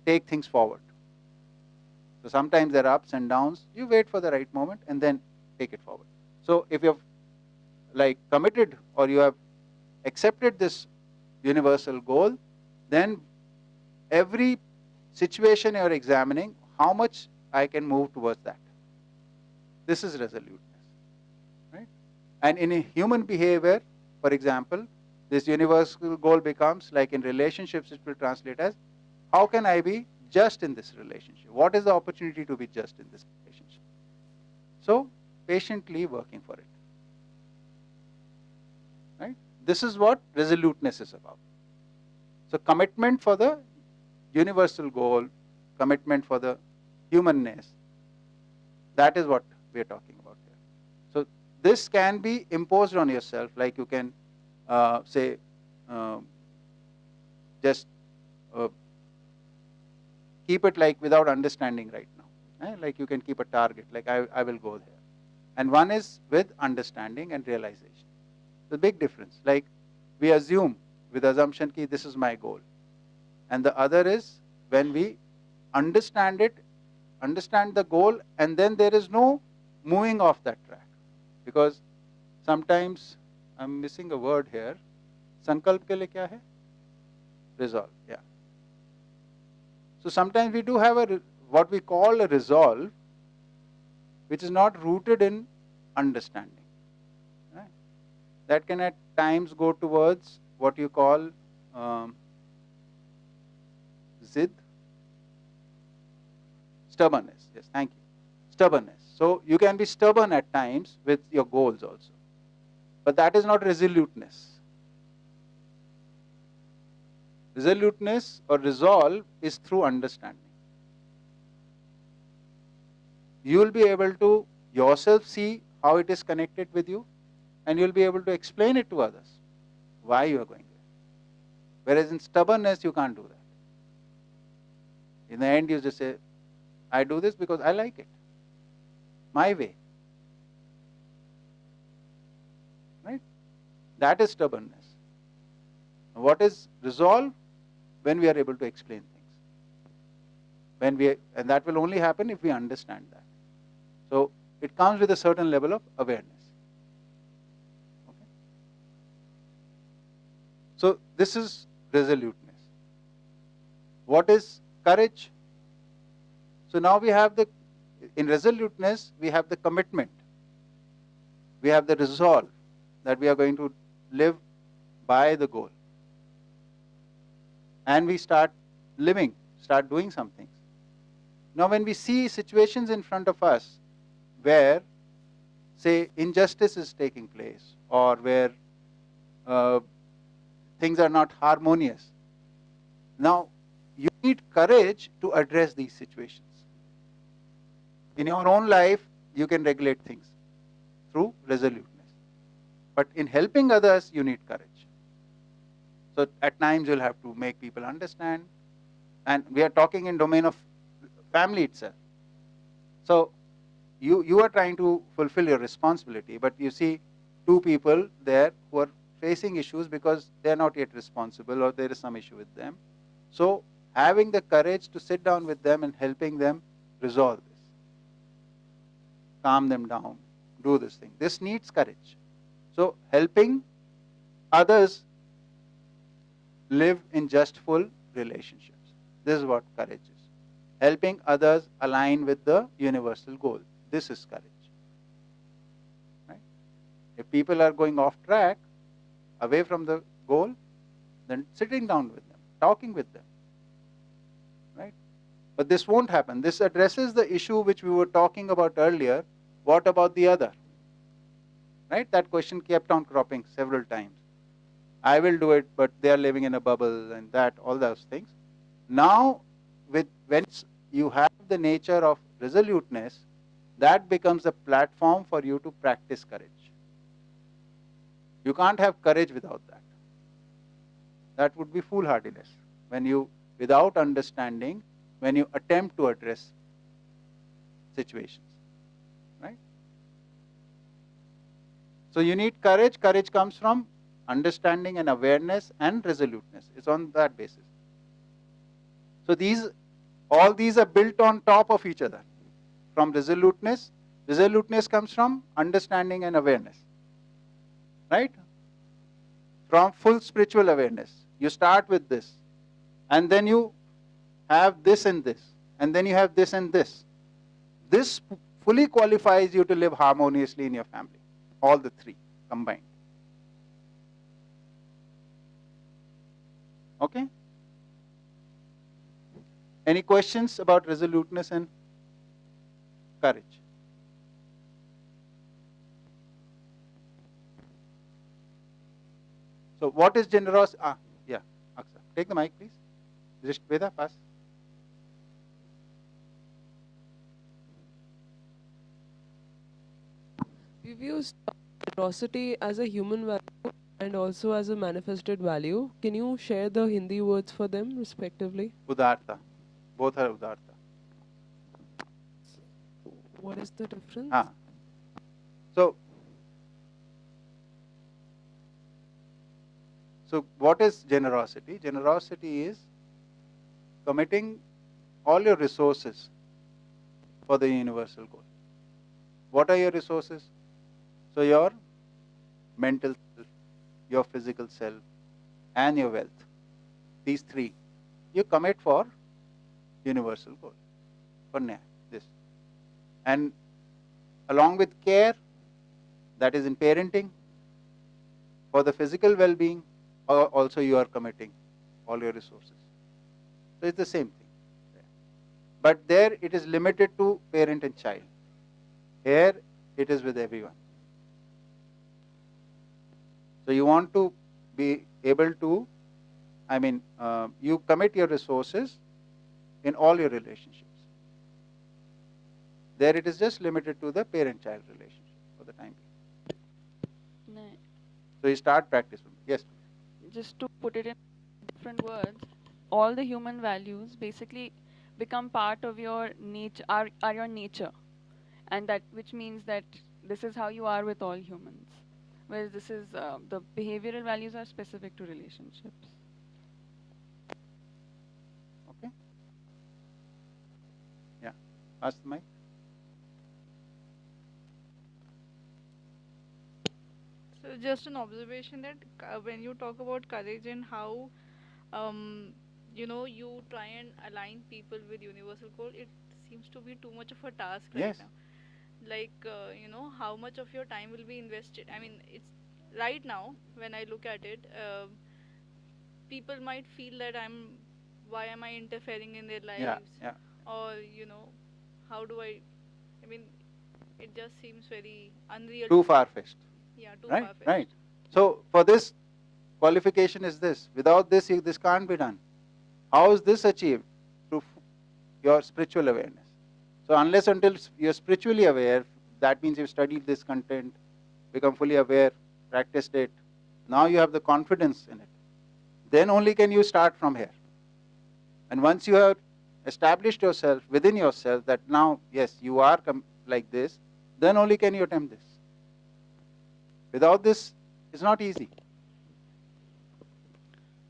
Speaker 1: take things forward. So sometimes there are ups and downs. You wait for the right moment and then take it forward. So if you've committed or you have accepted this universal goal, then every situation you're examining, how much I can move towards that. This is resoluteness, right? And in a human behavior, for example, this universal goal becomes, like in relationships, it will translate as, how can I be just in this relationship? What is the opportunity to be just in this relationship? So, patiently working for it, right? This is what resoluteness is about. So, commitment for the universal goal, commitment for the humanness, that is what we are talking about here. So this can be imposed on yourself, like you can say, just keep it like without understanding right now. Like you can keep a target, like I will go there. And one is with understanding and realization. The big difference, like we assume with assumption ki this is my goal. And the other is when we understand it, understand the goal, and then there is no moving off that track. Because sometimes, I'm missing a word here. Sankalp ke liye kya hai? Resolve, yeah. So sometimes we do have what we call a resolve, which is not rooted in understanding. Right? That can at times go towards what you call zid, stubbornness. Yes, thank you. Stubbornness. So you can be stubborn at times with your goals also. But that is not resoluteness. Resoluteness or resolve is through understanding. You will be able to yourself see how it is connected with you, and you will be able to explain it to others why you are going there. Whereas in stubbornness, you can't do that. In the end, you just say, I do this because I like it. My way. Right? That is stubbornness. What is resolve? When we are able to explain things. And that will only happen if we understand that. So it comes with a certain level of awareness. Okay? So this is resoluteness. What is courage? So now we have in resoluteness, we have the commitment. We have the resolve that we are going to live by the goal. And we start living, start doing some things. Now when we see situations in front of us where, say, injustice is taking place, or where things are not harmonious, now you need courage to address these situations. In your own life, you can regulate things through resoluteness. But in helping others, you need courage. So at times you'll have to make people understand. And we are talking in domain of family itself. So you are trying to fulfill your responsibility, but you see two people there who are facing issues because they are not yet responsible or there is some issue with them. So having the courage to sit down with them and helping them resolve this, calm them down, do this thing. This needs courage. So helping others live in justful relationships. This is what courage is. Helping others align with the universal goal. This is courage. Right? If people are going off track, away from the goal, then sitting down with them, talking with them. Right? But this won't happen. This addresses the issue which we were talking about earlier. What about the other? Right? That question kept on cropping several times. I will do it, but they are living in a bubble and that, all those things. Now, when you have the nature of resoluteness, that becomes a platform for you to practice courage. You can't have courage without that. That would be foolhardiness. When you, without understanding, when you attempt to address situations. Right? So you need courage. Courage comes from understanding and awareness and resoluteness. It's on that basis. So all these are built on top of each other. From resoluteness comes from understanding and awareness. Right? From full spiritual awareness. You start with this. And then you have this and this. And then you have this and this. This fully qualifies you to live harmoniously in your family. All the three combined. Okay? Any questions about resoluteness and courage? So what is generosity? Yeah, Aksa. Take the mic, please. Just Veda, pass.
Speaker 4: We've used generosity as a human value and also as a manifested value. Can you share the Hindi words for them respectively?
Speaker 1: Udarta. Both are udarta.
Speaker 4: What is the difference?
Speaker 1: So what is generosity? Generosity is committing all your resources for the universal goal. What are your resources? So your mental self, your physical self, and your wealth. These three. You commit for universal goal. For this. And along with care, that is in parenting, for the physical well-being, also you are committing all your resources. So it's the same thing. But there it is limited to parent and child. Here it is with everyone. So you want to be able to, you commit your resources in all your relationships. There it is just limited to the parent-child relationship for the time being.
Speaker 6: No.
Speaker 1: So you start practicing. Yes.
Speaker 6: Just to put it in different words, all the human values basically become part of your nature, are your nature, and that which means that this is how you are with all humans. Whereas this is the behavioral values are specific to relationships.
Speaker 1: Okay. Yeah. Ask the mic.
Speaker 5: So just an observation that when you talk about courage and how you try and align people with universal goal, it seems to be too much of a task right
Speaker 1: Yes.
Speaker 5: now. Like how much of your time will be invested. I mean, it's right now when I look at it, people might feel that why am I interfering in their
Speaker 1: Yeah.
Speaker 5: lives,
Speaker 1: Yeah.
Speaker 5: or how do I mean, it just seems very unreal.
Speaker 1: Too far-fetched.
Speaker 5: Yeah, too
Speaker 1: Right.
Speaker 5: far-fetched.
Speaker 1: Right. So for this, qualification is this. Without this, this can't be done. How is this achieved? Through your spiritual awareness. So unless until you're spiritually aware, that means you've studied this content, become fully aware, practiced it, now you have the confidence in it. Then only can you start from here. And once you have established yourself within yourself that now, yes, you are like this, then only can you attempt this. Without this, it's not easy.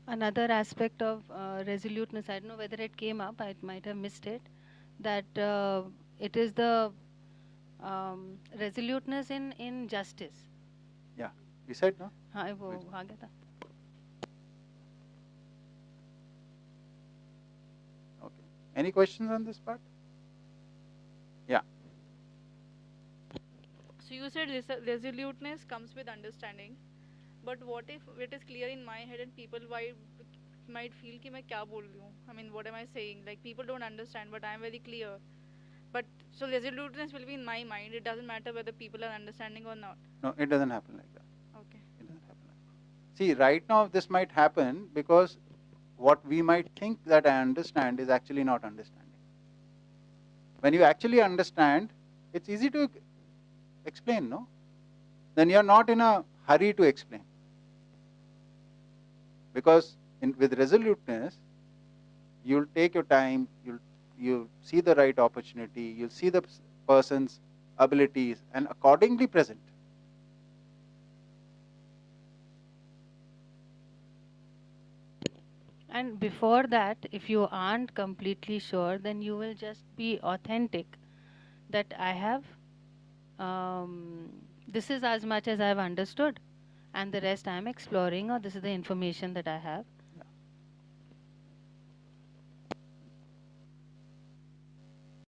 Speaker 9: Another aspect of resoluteness, I don't know whether it came up, I might have missed it, that it is the resoluteness in justice.
Speaker 1: Yeah, you said, no?
Speaker 9: हाँ वो आ गया था.
Speaker 1: Okay. Any questions on this part? Yeah.
Speaker 5: So you said resoluteness comes with understanding, but what if it is clear in my head and people might feel कि मैं क्या बोल रही हूँ? I mean, what am I saying? Like people don't understand, but I am very clear. But so resoluteness will be in my mind. It doesn't matter whether people are understanding or not.
Speaker 1: No, it doesn't happen like that.
Speaker 5: Okay.
Speaker 1: It doesn't happen like that. See, right now this might happen because what we might think that I understand is actually not understanding. When you actually understand, it's easy to explain, no? Then you are not in a hurry to explain. Because with resoluteness, you'll take your time, you'll see the right opportunity, you'll see the person's abilities and accordingly present.
Speaker 9: And before that, if you aren't completely sure, then you will just be authentic that I have, this is as much as I've understood, and the rest I'm exploring, or this is the information that I have.